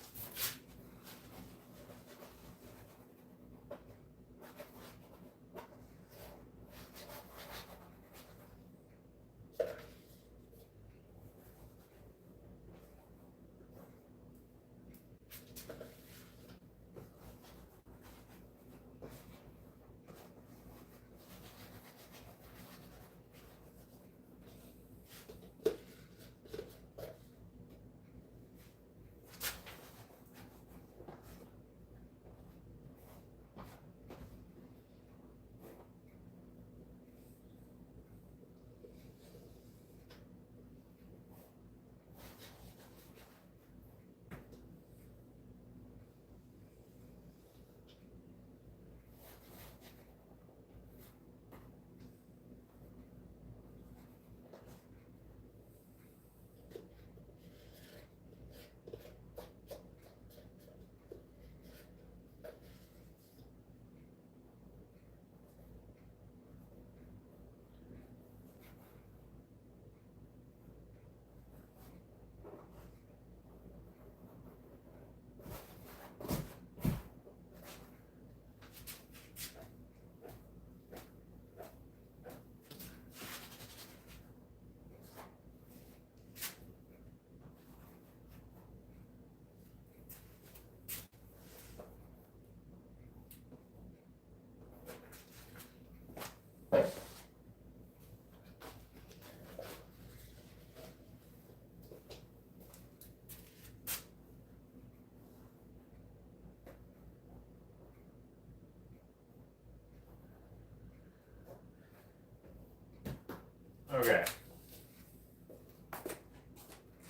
Okay.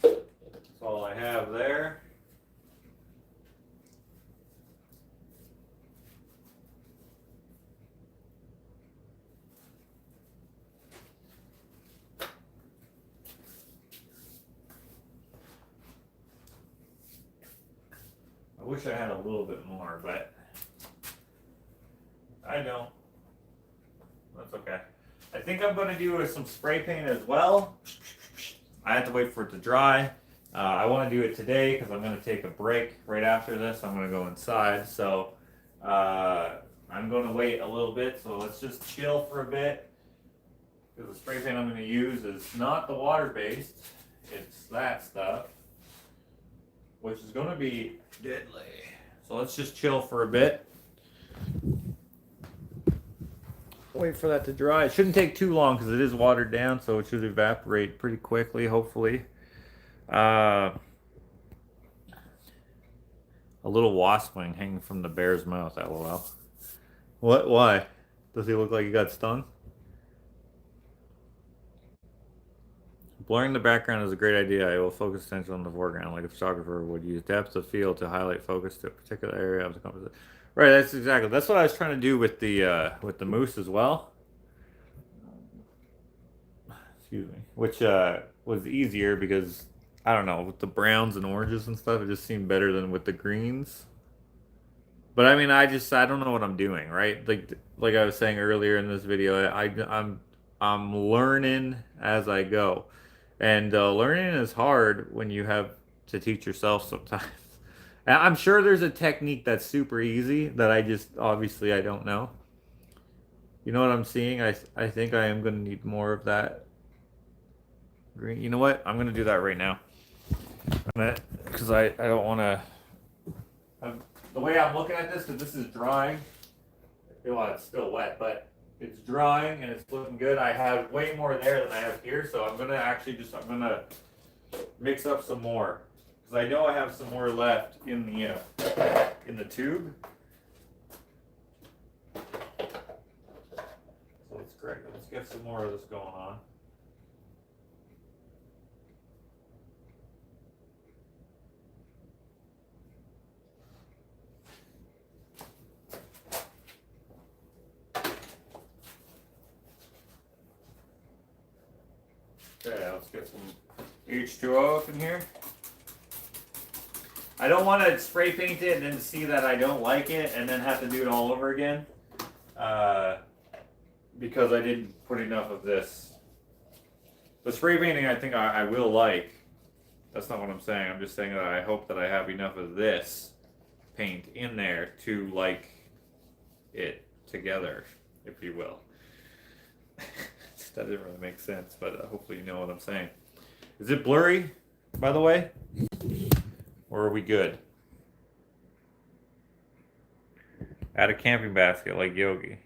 That's all I have there. I wish I had a little bit more, but I don't. That's okay. I think I'm going to do some spray paint as well. I have to wait for it to dry. I want to do it today because I'm going to take a break right after this. I'm going to go inside. So I'm going to wait a little bit. So let's just chill for a bit. Because the spray paint I'm going to use is not the water-based. It's that stuff, which is going to be deadly. So let's just chill for a bit. Wait for that to dry. It shouldn't take too long because it is watered down, so it should evaporate pretty quickly, hopefully. A little wasp wing hanging from the bear's mouth, lol. What? Why? Does he look like he got stung? Blurring the background is a great idea. I will focus attention on the foreground like a photographer would use depth of field to highlight focus to a particular area of the composition. Right, that's what I was trying to do with the moose as well. Excuse me. Which was easier because I don't know, with the browns and oranges and stuff, it just seemed better than with the greens. But I mean, I don't know what I'm doing, right? Like I was saying earlier in this video, I'm learning as I go. And learning is hard when you have to teach yourself sometimes. And I'm sure there's a technique that's super easy that obviously I don't know. You know what I'm seeing? I think I am going to need more of that green. You know what? I'm going to do that right now. Because I don't want to... The way I'm looking at this, because this is drying. Well, it's still wet, but it's drying and it's looking good. I have way more there than I have here, so I'm going to mix up some more. Because I know I have some more left in the tube. So let's get some more of this going on. Okay, let's get some H2O up in here. I don't want to spray paint it and then see that I don't like it and then have to do it all over again. Because I didn't put enough of this. The spray painting I think I will like. That's not what I'm saying. I'm just saying that I hope that I have enough of this paint in there to like it together, if you will. That didn't really make sense, but hopefully you know what I'm saying. Is it blurry, by the way? Or are we good? Add a camping basket like Yogi.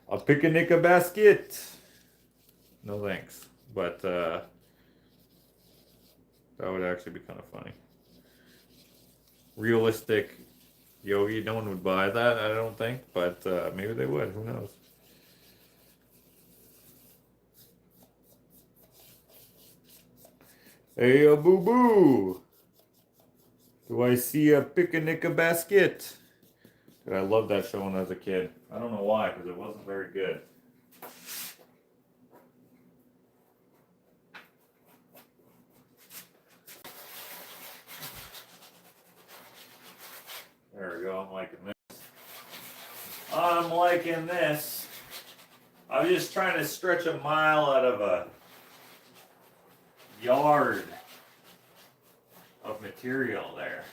I'll picnic a basket. No thanks. But that would actually be kind of funny. Realistic Yogi, no one would buy that, I don't think. But maybe they would, who knows. Hey, a boo-boo. Do I see a picnic a basket? Dude, I loved that show when I was a kid. I don't know why, because it wasn't very good. There we go, I'm liking this. I'm liking this. I'm just trying to stretch a mile out of a yard of material there.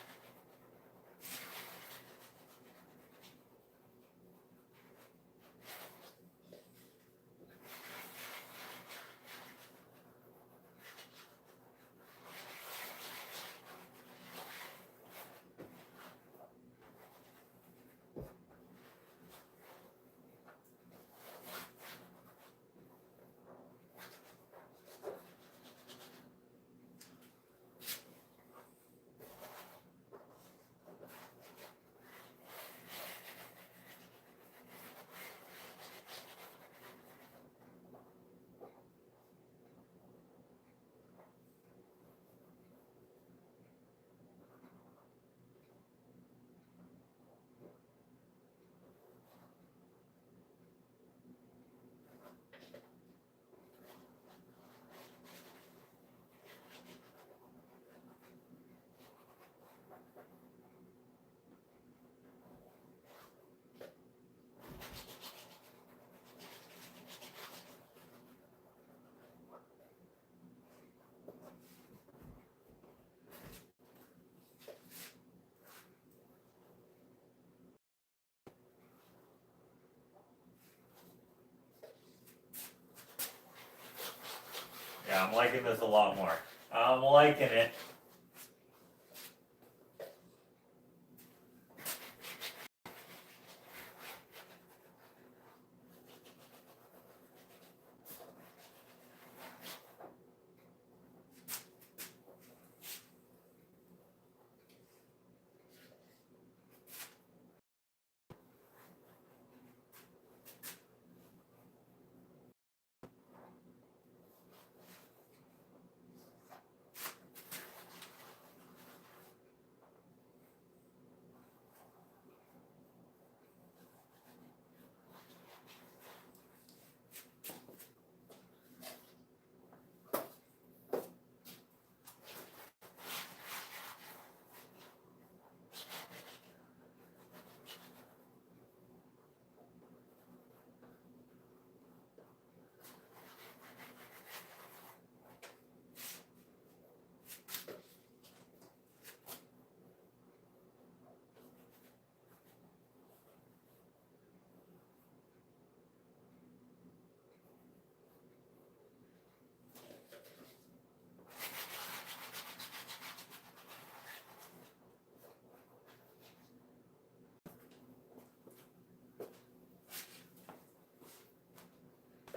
Yeah, I'm liking this a lot more. I'm liking it.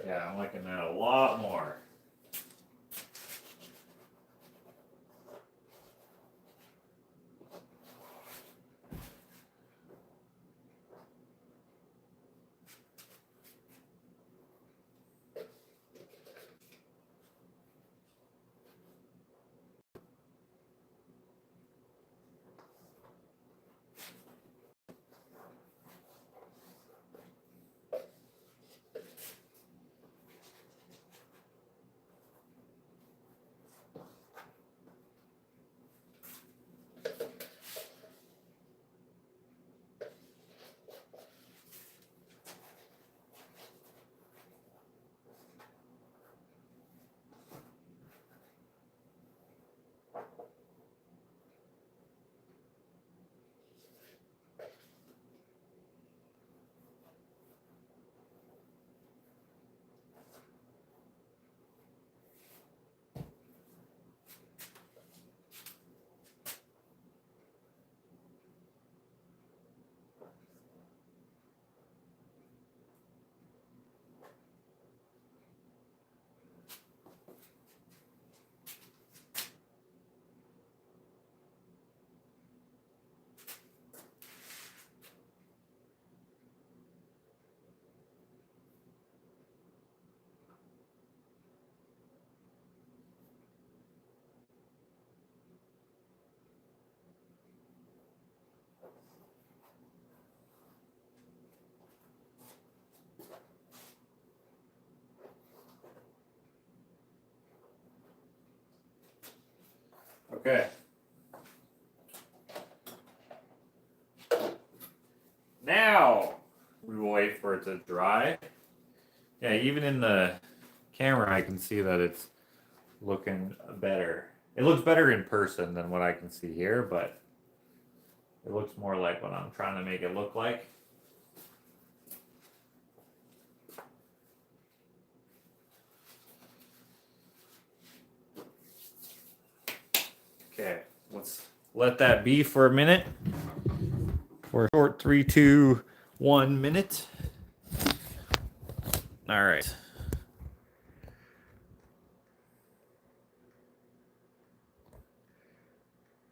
Yeah, I'm liking that a lot more. Okay. Now we will wait for it to dry. Yeah, even in the camera I can see that it's looking better. It looks better in person than what I can see here, but it looks more like what I'm trying to make it look like. Okay, let's let that be for a minute. For a short 3, 2, 1 minute. All right.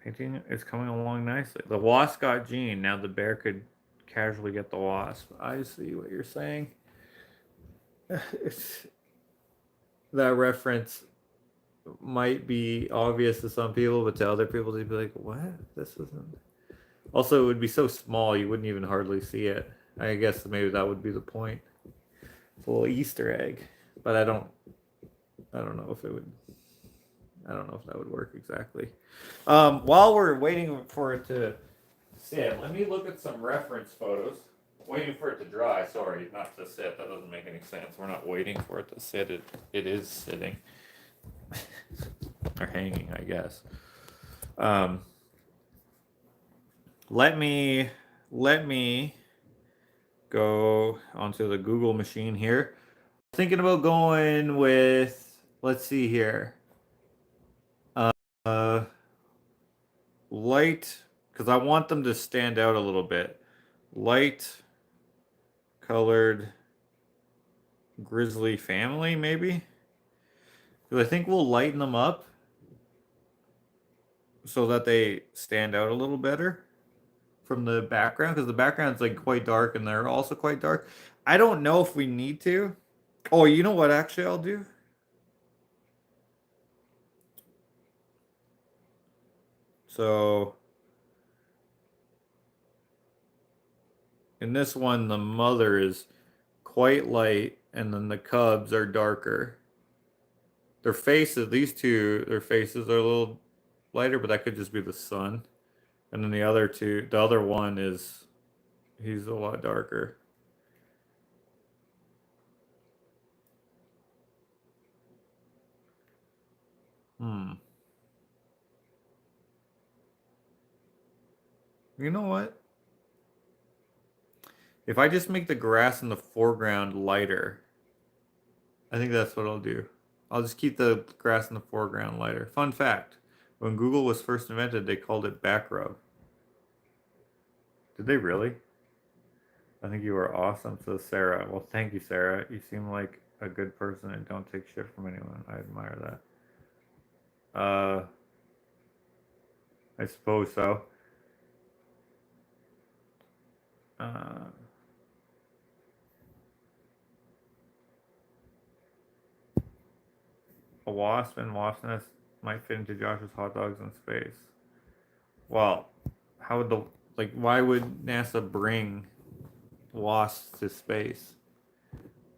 Painting is coming along nicely. The wasp got Gene. Now the bear could casually get the wasp. I see what you're saying. That reference might be obvious to some people, but to other people, they'd be like, what? This isn't. Also, it would be so small, you wouldn't even hardly see it. I guess maybe that would be the point. It's a little Easter egg, but I don't know if it would. I don't know if that would work exactly. While we're waiting for it to sit, let me look at some reference photos. Waiting for it to dry. Sorry, not to sit. That doesn't make any sense. We're not waiting for it to sit. It is sitting. Or hanging, I guess. Let me go onto the Google machine here. Thinking about going with let's see here. Uh, light, because I want them to stand out a little bit. Light colored grizzly family, maybe? Because I think we'll lighten them up so that they stand out a little better from the background, because the background's like quite dark and they're also quite dark. I don't know if we need to. Oh, you know what actually I'll do? So in this one, the mother is quite light and then the cubs are darker. Their faces, these two, their faces are a little lighter, but that could just be the sun. And then the other two, the other one is, he's a lot darker. Hmm. You know what? If I just make the grass in the foreground lighter, I think that's what I'll do. I'll just keep the grass in the foreground lighter. Fun fact, when Google was first invented, they called it back rub. Did they really? I think you were awesome, says Sarah. Well, thank you, Sarah. You seem like a good person and don't take shit from anyone. I admire that. I suppose so. Uh, a wasp and wasp nest might fit into Josh's hot dogs in space. Well, how would the, like, why would NASA bring wasps to space?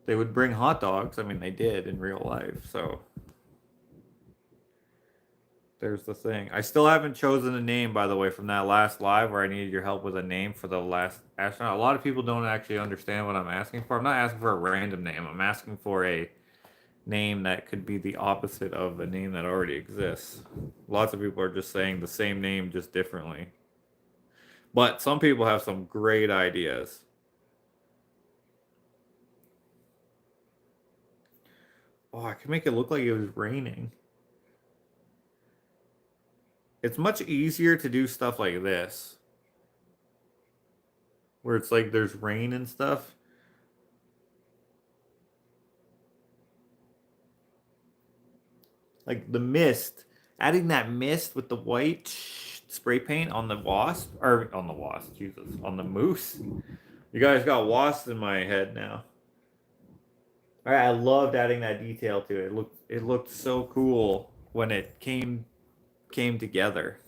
They would bring hot dogs. I mean, they did in real life, so there's the thing. I still haven't chosen a name, by the way, from that last live where I needed your help with a name for the last astronaut. A lot of people don't actually understand what I'm asking for. I'm not asking for a random name. I'm asking for a name that could be the opposite of a name that already exists. Lots of people are just saying the same name just differently. But some people have some great ideas. Oh, I could make it look like it was raining. It's much easier to do stuff like this, where it's like there's rain and stuff. Like the mist, adding that mist with the white spray paint on the wasp, or on the wasp, Jesus, on the moose. You guys got wasps in my head now. All right, I loved adding that detail to it. It looked so cool when it came together.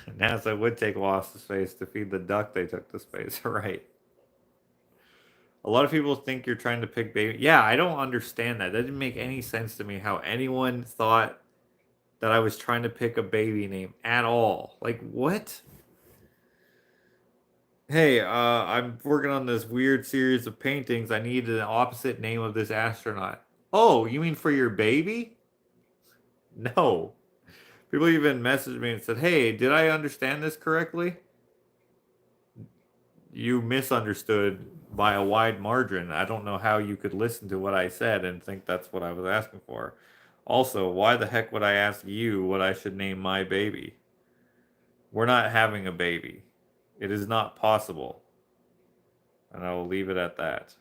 NASA would take wasps to space to feed the duck they took to space, right? A lot of people think you're trying to pick baby. Yeah, I don't understand that. That didn't make any sense to me how anyone thought that I was trying to pick a baby name at all. Like, what? Hey, I'm working on this weird series of paintings. I need an opposite name of this astronaut. Oh, you mean for your baby? No. People even messaged me and said, "Hey, did I understand this correctly?" You misunderstood by a wide margin. I don't know how you could listen to what I said and think that's what I was asking for. Also, why the heck would I ask you what I should name my baby? We're not having a baby. It is not possible. And I will leave it at that.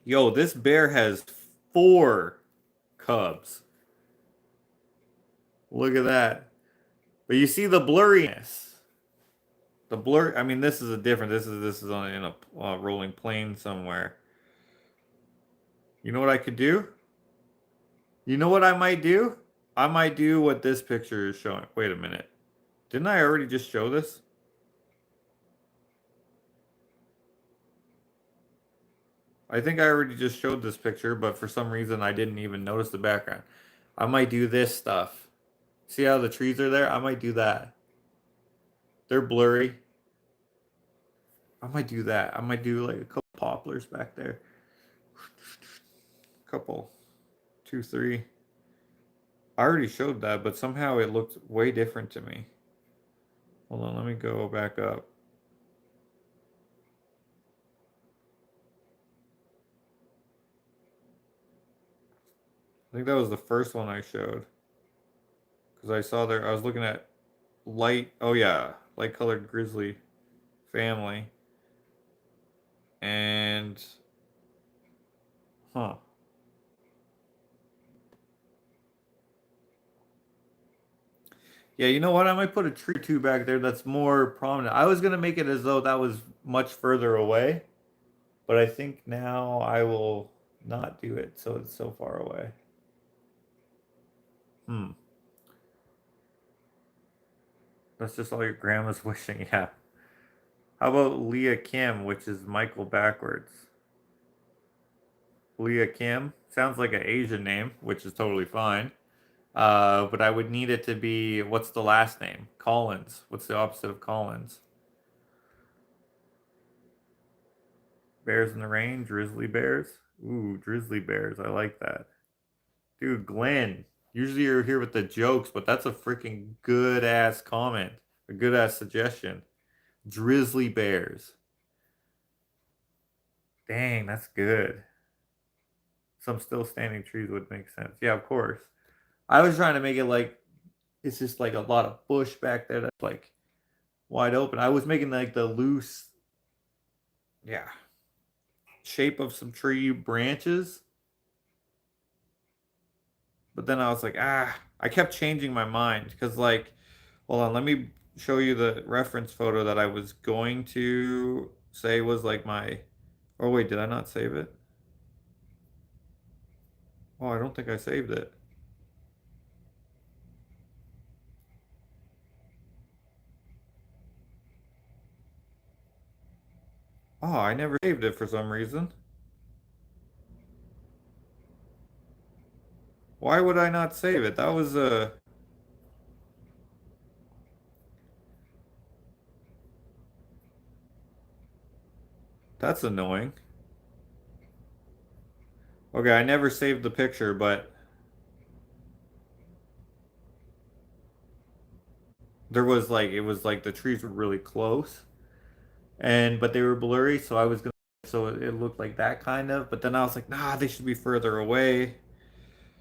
Yo, this bear has 4 cubs. Look at that. But you see the blurriness. The blur. I mean, this is a different. This is on in a rolling plane somewhere. You know what I could do? You know what I might do? I might do what this picture is showing. Wait a minute. Didn't I already just show this? I think I already just showed this picture, but for some reason I didn't even notice the background. I might do this stuff. See how the trees are there? I might do that. They're blurry. I might do that. I might do like a couple poplars back there. Couple. 2, 3. I already showed that, but somehow it looked way different to me. Hold on, let me go back up. think that was the first one I showed. Because I saw there, I was looking at light, oh yeah, light colored grizzly family. And, huh. Yeah, you know what? I might put a tree or two back there that's more prominent. I was gonna make it as though that was much further away, but I think now I will not do it so it's so far away. Hmm. That's just all your grandma's wishing. Yeah. How about Leah Kim, which is Michael backwards? Leah Kim sounds like an Asian name, which is totally fine. But I would need it to be, what's the last name? Collins. What's the opposite of Collins? Bears in the rain, drizzly bears. Ooh, drizzly bears. I like that. Dude, Glenn. Usually you're here with the jokes, but that's a freaking good ass comment. A good ass suggestion. Drizzly bears. Dang, that's good. Some still standing trees would make sense. Yeah, of course. I was trying to make it like it's just like a lot of bush back there that's like wide open. I was making like the loose, yeah, shape of some tree branches. But then I was like, I kept changing my mind because like, hold on, let me show you the reference photo that I was going to say was like my, oh wait, did I not save it? Oh, I don't think I saved it. Oh, I never saved it for some reason. Why would I not save it? That was that's annoying. Okay, I never saved the picture, but there was like it was like the trees were really close and but they were blurry, so I was gonna so it looked like that kind of, but then I was like, nah, they should be further away.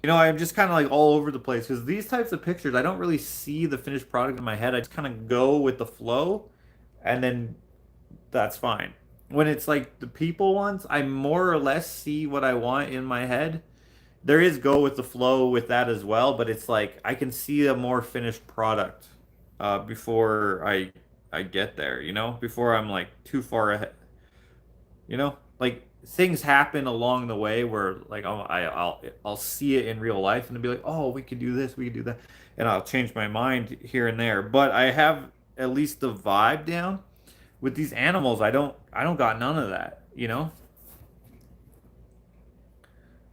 You know, I'm just kind of like all over the place because these types of pictures, I don't really see the finished product in my head. I just kind of go with the flow, and then that's fine. When it's like the people ones, I more or less see what I want in my head. There is go with the flow with that as well, but it's like I can see a more finished product before I get there. You know, before I'm like too far ahead. You know, like things happen along the way where like I'll see it in real life and be like, oh, we could do this, we could do that, and I'll change my mind here and there. But I have at least the vibe down. With these animals, I don't got none of that. You know,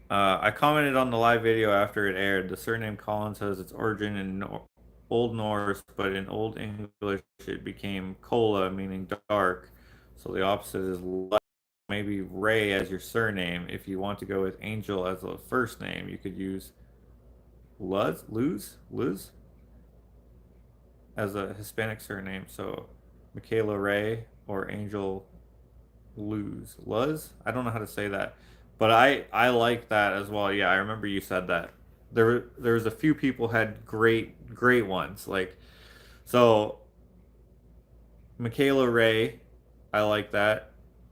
I commented on the live video after it aired. The surname Collins has its origin in Old Norse, but in Old English it became Kola, meaning dark. So the opposite is light. Maybe Ray as your surname. If you want to go with Angel as a first name, you could use Luz as a Hispanic surname. So Michaela Ray or Angel Luz. I don't know how to say that, but I like that as well. Yeah, I remember you said that. There was a few people had great ones. Like so Michaela Ray, I like that.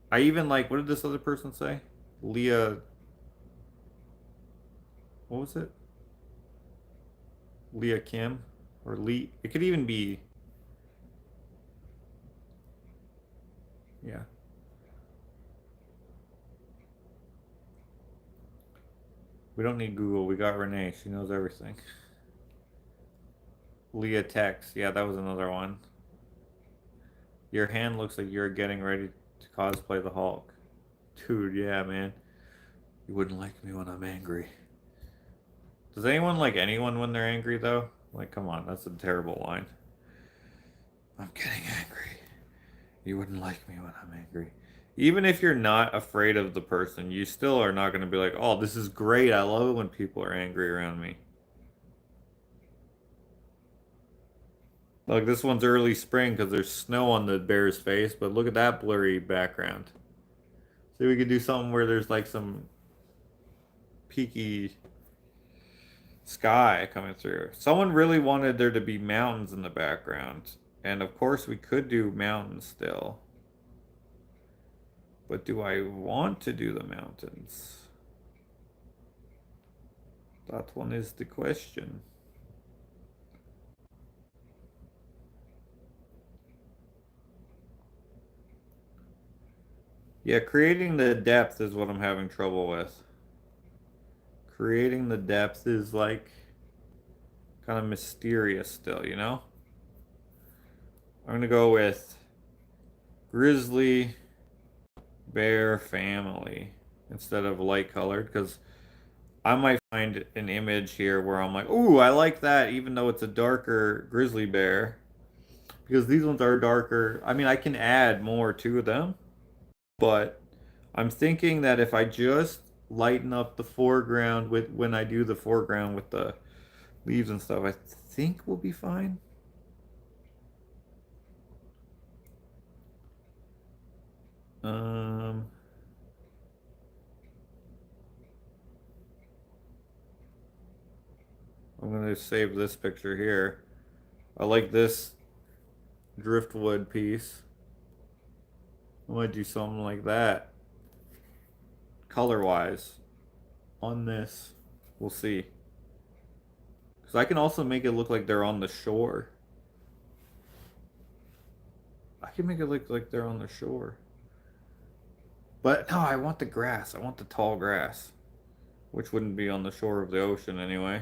I even like what did this other person say? Leah, what was it? Leah Kim or Lee. It could even be yeah. We don't need Google. We got Renee. She knows everything. Leah Tex. Yeah, that was another one. Your hand looks like you're getting ready to cosplay the Hulk. Dude, yeah, man. You wouldn't like me when I'm angry. Does anyone like anyone when they're angry, though? Like, come on, that's a terrible line. I'm getting angry. You wouldn't like me when I'm angry. Even if you're not afraid of the person, you still are not going to be like, oh, this is great. I love it when people are angry around me. Like, this one's early spring because there's snow on the bear's face, but look at that blurry background. See, we could do something where there's like some peaky. sky coming through. Someone really wanted there to be mountains in the background. And of course we could do mountains still. But do I want to do the mountains? That one is the question. Yeah, creating the depth is what I'm having trouble with. Creating the depth is like kind of mysterious still, you know? I'm gonna go with grizzly bear family instead of light colored because I might find an image here where I'm like, ooh, I like that even though it's a darker grizzly bear because these ones are darker. I mean, I can add more to them, but I'm thinking that if I just lighten up the foreground with when I do the foreground with the leaves and stuff, I think we'll be fine. Um, I'm gonna save this picture here. I like this driftwood piece. I might do something like that, color-wise, on this. We'll see. Because I can also make it look like they're on the shore. I can make it look like they're on the shore. But no, I want the grass. I want the tall grass. Which wouldn't be on the shore of the ocean anyway.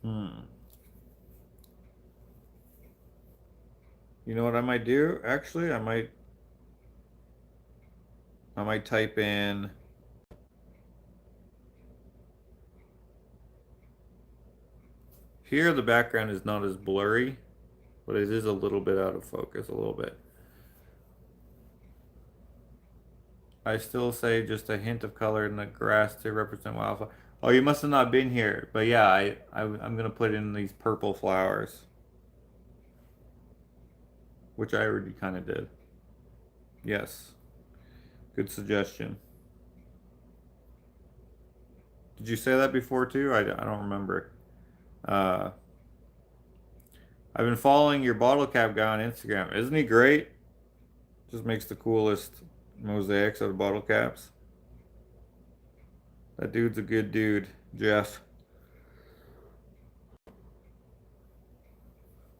Hmm. You know what I might do? Actually, I might type in here the background is not as blurry, but it is a little bit out of focus, a little bit. I still say just a hint of color in the grass to represent wildflower. Oh, you must have not been here. But yeah, I'm gonna put in these purple flowers, which I already kind of did. Yes, good suggestion. Did you say that before too? I don't remember. Uh, I've been following your bottle cap guy on Instagram. Isn't he great? Just makes the coolest mosaics out of bottle caps. That dude's a good dude, Jeff.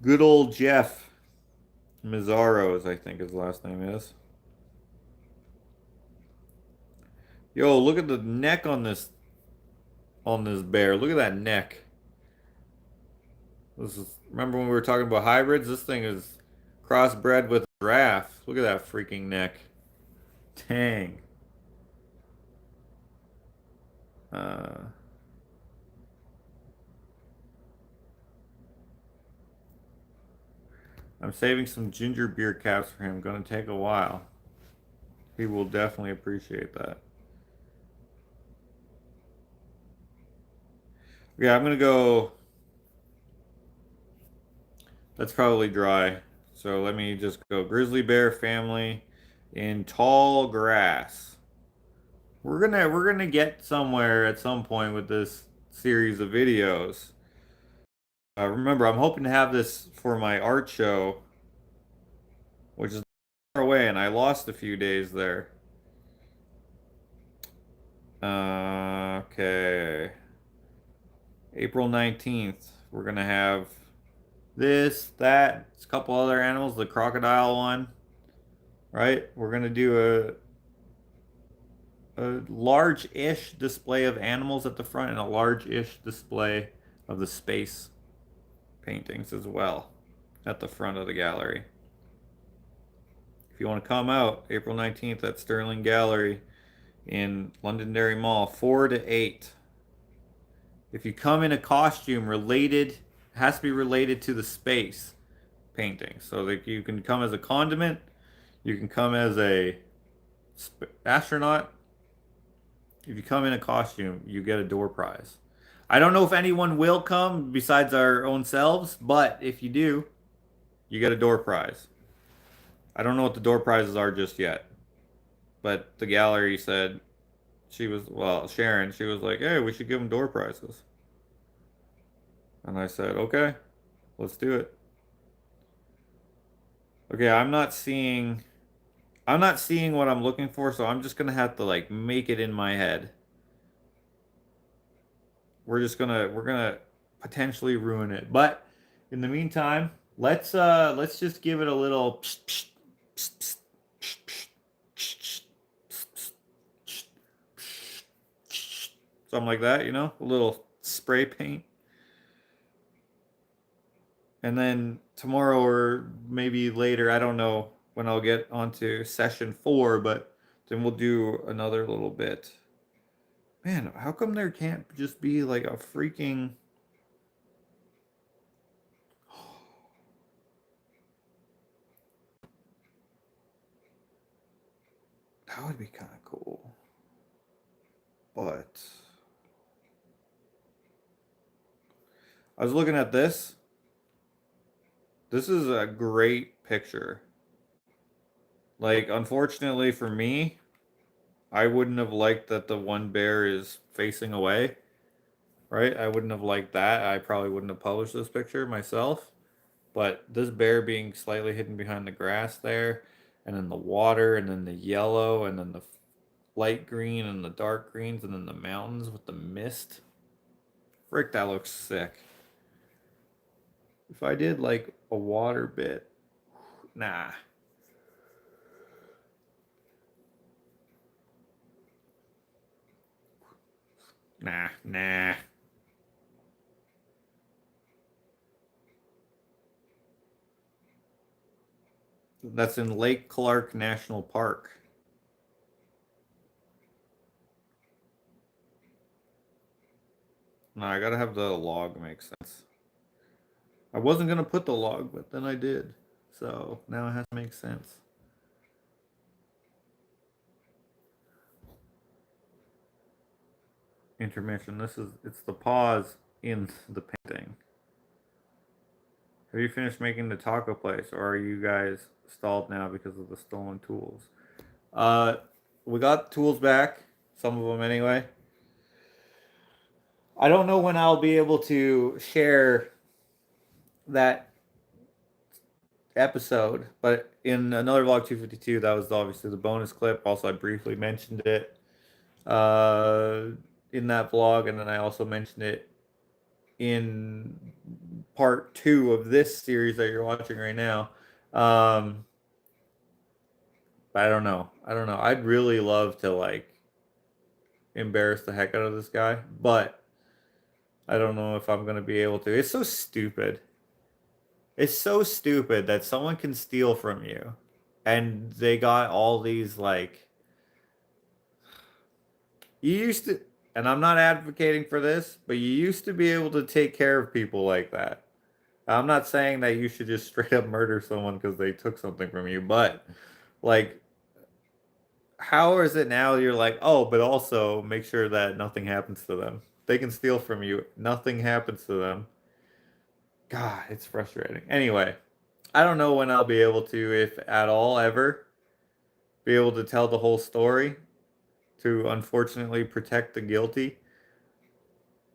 Good old Jeff Mizarros, I think his last name is. Yo, look at the neck on this bear. Look at that neck. Remember when we were talking about hybrids? This thing is crossbred with a giraffe. Look at that freaking neck. Dang. Uh, I'm saving some ginger beer caps for him. Gonna take a while. He will definitely appreciate that. Yeah, I'm gonna go. That's probably dry. So let me just go grizzly bear family in tall grass. We're gonna get somewhere at some point with this series of videos. Remember, I'm hoping to have this for my art show, which is far away, and I lost a few days there. Okay. April 19th, we're gonna have this, that, a couple other animals, the crocodile one, right? We're gonna do a large-ish display of animals at the front and a large-ish display of the space paintings as well at the front of the gallery. If you want to come out, April 19th at Sterling Gallery in Londonderry Mall, 4 to 8. If you come in a costume related, has to be related to the space painting. So that you can come as a condiment, You can come as a astronaut. If you come in a costume, you get a door prize. I don't know if anyone will come besides our own selves, but if you do, you get a door prize. I don't know what the door prizes are just yet, but the gallery said Sharon, she was like, hey, we should give them door prizes. And I said, okay, let's do it. Okay, I'm not seeing what I'm looking for, so I'm just gonna have to like make it in my head. We're gonna potentially ruin it. But in the meantime, let's just give it a little something like that, you know? A little spray paint. And then tomorrow or maybe later, I don't know when I'll get onto session 4, but then we'll do another little bit. Man, how come there can't just be like a freaking... That would be kind of cool. But I was looking at this. This is a great picture. Like, unfortunately for me, I wouldn't have liked that the one bear is facing away, right? I wouldn't have liked that. I probably wouldn't have published this picture myself. But this bear being slightly hidden behind the grass there, and then the water, and then the yellow, and then the light green, and the dark greens, and then the mountains with the mist. Frick, that looks sick. If I did like a water bit, nah. Nah. That's in Lake Clark National Park. No, I gotta have the log make sense. I wasn't gonna put the log, but then I did. So now it has to make sense. Intermission. It's the pause in the painting. Have you finished making the taco place, or are you guys stalled now because of the stolen tools? Uh, we got tools back, some of them anyway. I don't know when I'll be able to share that episode, but in another vlog 252, that was obviously the bonus clip. Also, I briefly mentioned it uh, in that vlog, and then I also mentioned it in part 2 of this series that you're watching right now. Um, but I don't know. I'd really love to like embarrass the heck out of this guy, but I don't know if I'm gonna be able to. It's so stupid. It's so stupid that someone can steal from you, and they got all these like you used to. And I'm not advocating for this, but you used to be able to take care of people like that. I'm not saying that you should just straight up murder someone because they took something from you, but like, how is it now you're like, oh, but also make sure that nothing happens to them? They can steal from you, nothing happens to them. God, it's frustrating. Anyway, I don't know when I'll be able to, if at all, ever, be able to tell the whole story to unfortunately protect the guilty.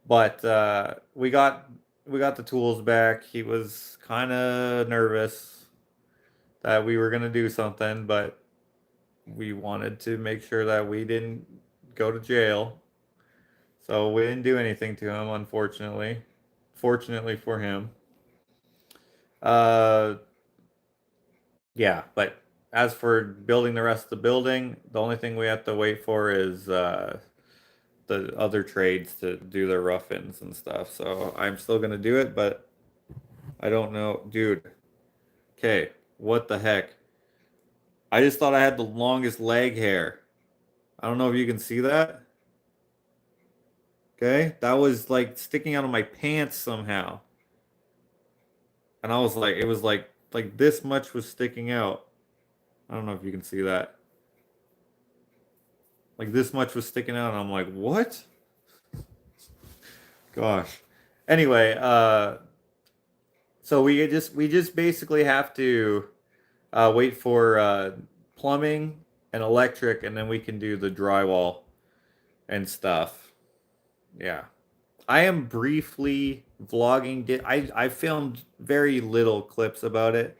But we got the tools back. He was kind of nervous that we were gonna do something, but we wanted to make sure that we didn't go to jail. So we didn't do anything to him, unfortunately. Fortunately for him. Uh, yeah, but as for building the rest of the building, the only thing we have to wait for is the other trades to do their rough-ins and stuff. So I'm still gonna do it, but I don't know, dude. Okay, what the heck? I just thought I had the longest leg hair. I don't know if you can see that. Okay, that was like sticking out of my pants somehow. And I was like, it was like this much was sticking out. I don't know if you can see that. Like this much was sticking out, and I'm like, what? Gosh. Anyway, so we just basically have to wait for plumbing and electric, and then we can do the drywall and stuff. Yeah. I am briefly vlogging. I filmed very little clips about it.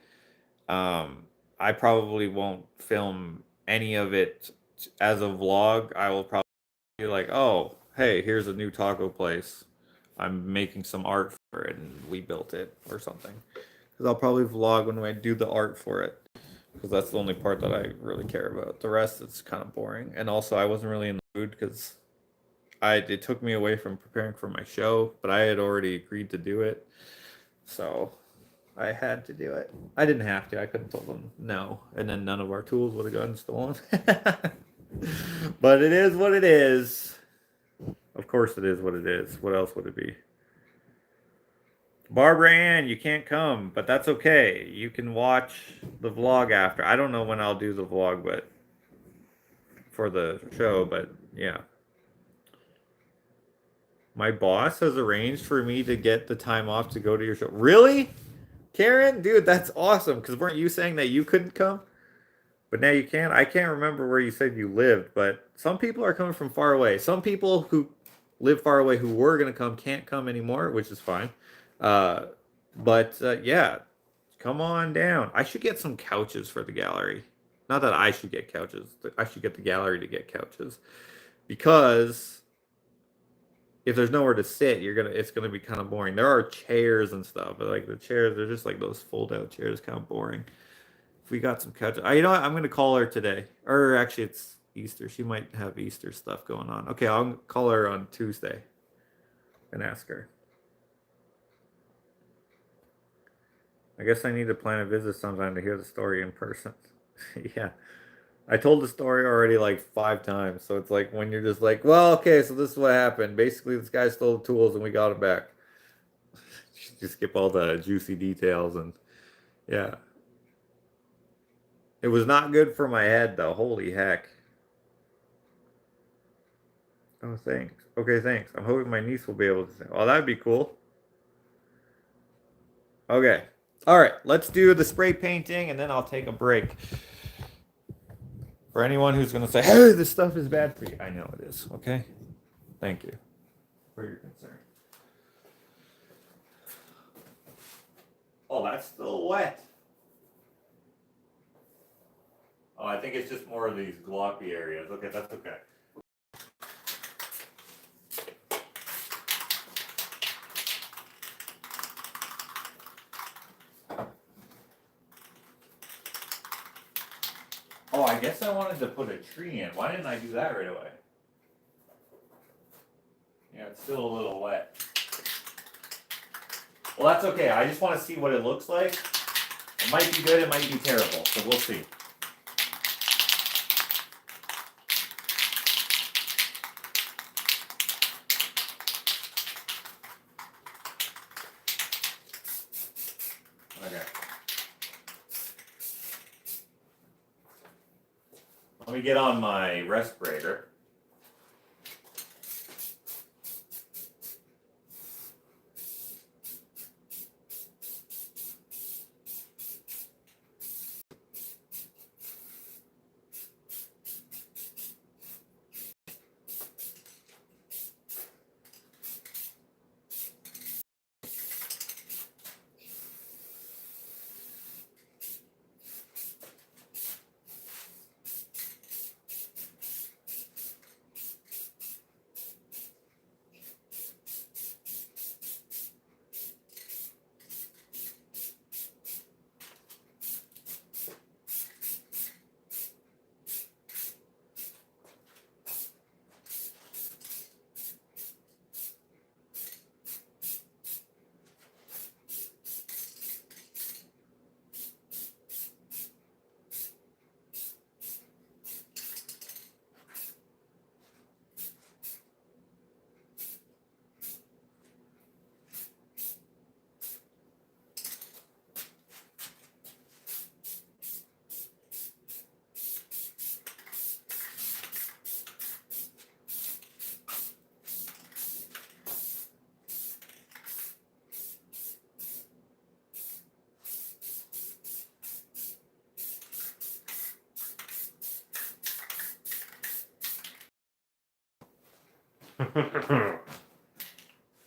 I probably won't film any of it as a vlog. I will probably be like, oh, hey, here's a new taco place. I'm making some art for it, and we built it or something. Because I'll probably vlog when I do the art for it. Because that's the only part that I really care about. The rest, it's kind of boring. And also, I wasn't really in the mood because it took me away from preparing for my show, but I had already agreed to do it. So I had to do it. I didn't have to. I could have told them no, and then none of our tools would have gotten stolen. But it is what it is. Of course it is what it is. What else would it be? Barbara Ann, you can't come, but that's okay. You can watch the vlog after. I don't know when I'll do the vlog, but for the show, but yeah. My boss has arranged for me to get the time off to go to your show. Really? Karen? Dude, that's awesome. Because weren't you saying that you couldn't come? But now you can. I can't remember where you said you lived, but some people are coming from far away. Some people who live far away who were going to come can't come anymore, which is fine. Uh, but yeah, come on down. I should get some couches for the gallery. Not that I should get couches. I should get the gallery to get couches. Because if there's nowhere to sit, it's gonna be kind of boring. There are chairs and stuff, but like the chairs, they're just like those fold-out chairs, kind of boring. If we got some couches, you know what? I'm gonna call her today, or actually, it's Easter. She might have Easter stuff going on. Okay, I'll call her on Tuesday and ask her. I guess I need to plan a visit sometime to hear the story in person. Yeah. I told the story already like 5 times, so it's like when you're just like, well, okay, so this is what happened. Basically, this guy stole the tools and we got it back. You skip all the juicy details and yeah. It was not good for my head though. Holy heck. Oh, thanks. Okay, thanks. I'm hoping my niece will be able to say, oh, that'd be cool. Okay. All right, let's do the spray painting and then I'll take a break. For anyone who's going to say, hey, this stuff is bad for you. I know it is, okay? Thank you for your concern. Oh, that's still wet. Oh, I think it's just more of these gloppy areas. Okay, that's okay. Oh, I guess I wanted to put a tree in. Why didn't I do that right away? Yeah, it's still a little wet. Well, that's okay. I just want to see what it looks like. It might be good, it might be terrible, so we'll see. Okay. Let me get on my respirator.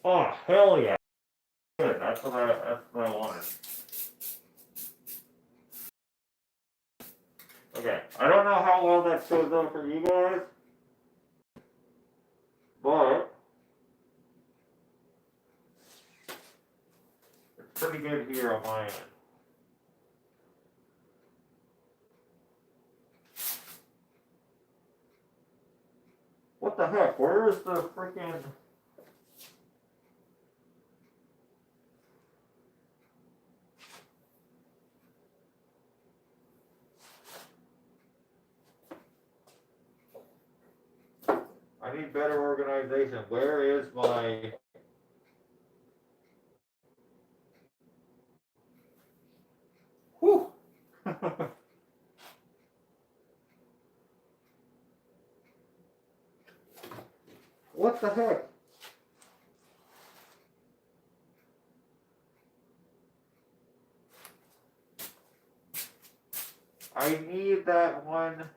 Oh, hell yeah. Good. That's what I wanted. Okay. I don't know how well that shows up for you guys, but it's pretty good here on my end. What the heck? Where is the freaking... I need better organization. Where is my... Whew! What the heck? I need that one.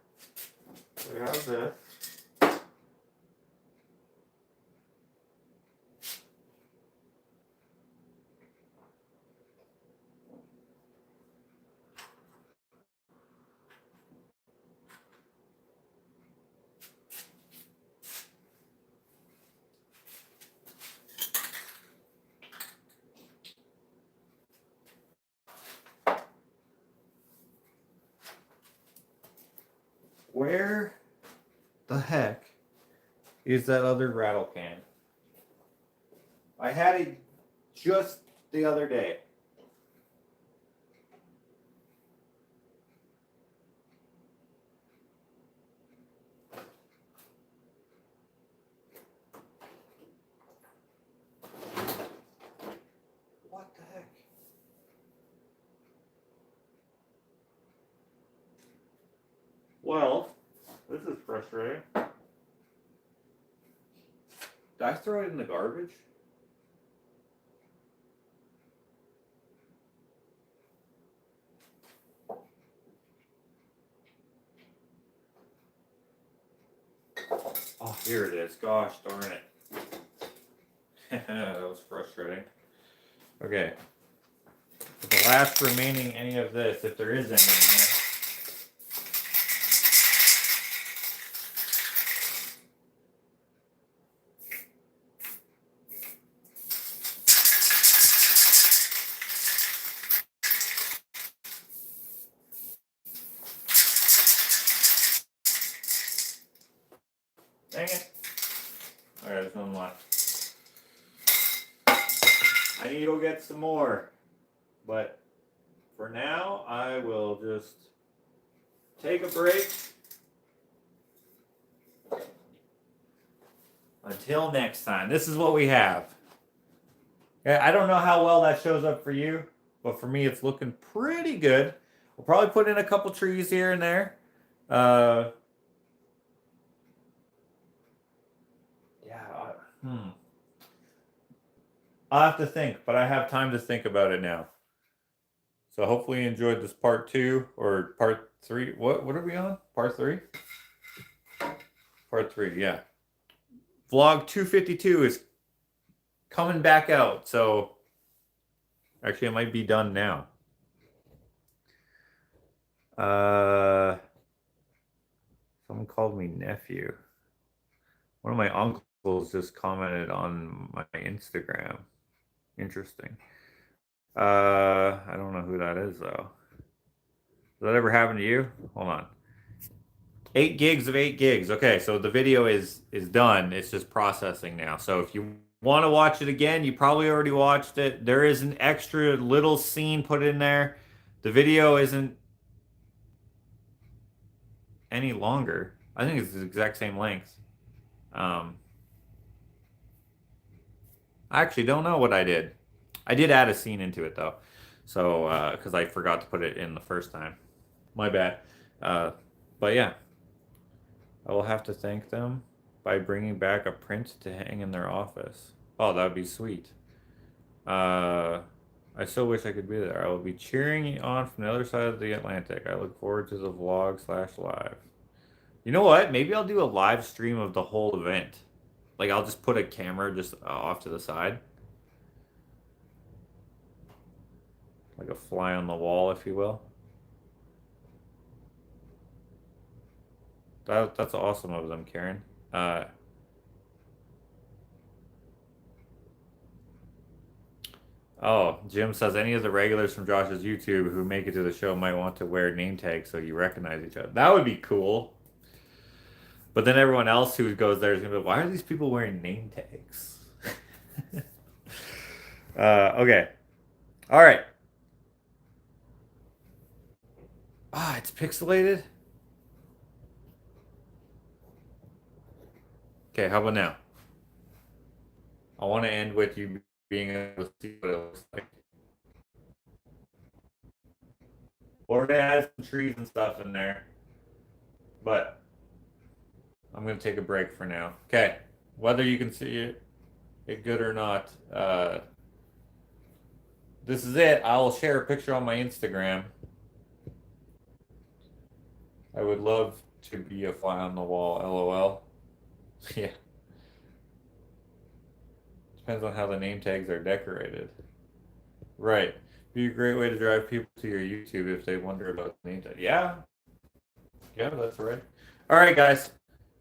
We have this. Where the heck is that other rattle can? I had it just the other day. What the heck? Well, this is frustrating. Did I throw it in the garbage? Oh, here it is. Gosh darn it. That was frustrating. Okay. The last remaining any of this, if there is any in here. Dang it. Alright, there's one left. I need to go get some more. But for now, I will just take a break. Until next time. This is what we have. Yeah, I don't know how well that shows up for you, but for me, it's looking pretty good. We'll probably put in a couple trees here and there. I'll have to think, but I have time to think about it now. So hopefully you enjoyed this part 2 or part 3. What are we on? Part 3? Part 3, yeah. Vlog 252 is coming back out, so actually it might be done now. Someone called me nephew. One of my uncles just commented on my Instagram. Interesting. I don't know who that is though. Does that ever happen to you? Hold on. 8 gigs of 8 gigs. Okay, so the video is done. It's just processing now. So if you want to watch it again, you probably already watched it. There is an extra little scene put in there. The video isn't any longer. I think it's the exact same length. I actually don't know what I did. I did add a scene into it though. So, because I forgot to put it in the first time. My bad. But yeah. I will have to thank them by bringing back a print to hang in their office. Oh, that would be sweet. I still wish I could be there. I will be cheering you on from the other side of the Atlantic. I look forward to the vlog/live. You know what? Maybe I'll do a live stream of the whole event. Like I'll just put a camera just off to the side. Like a fly on the wall, if you will. That's awesome of them, Karen. Oh, Jim says any of the regulars from Josh's YouTube who make it to the show might want to wear name tags so you recognize each other. That would be cool. But then everyone else who goes there is gonna be, why are these people wearing name tags? Okay. All right. Ah, it's pixelated. Okay, how about now? I want to end with you being able to see what it looks like. Or they add some trees and stuff in there. But I'm going to take a break for now. Okay. Whether you can see it good or not, this is it. I'll share a picture on my Instagram. I would love to be a fly on the wall, LOL. Yeah. Depends on how the name tags are decorated. Right. Be a great way to drive people to your YouTube if they wonder about the name tag. Yeah. Yeah, that's right. All right, guys.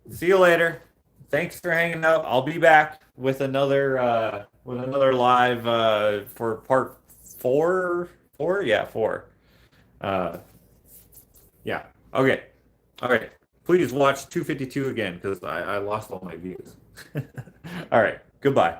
See you later. Thanks for hanging out. I'll be back with another live for part four. Four? Yeah, four. Yeah. Okay. All right. Please watch 252 again because I lost all my views. All right. Goodbye.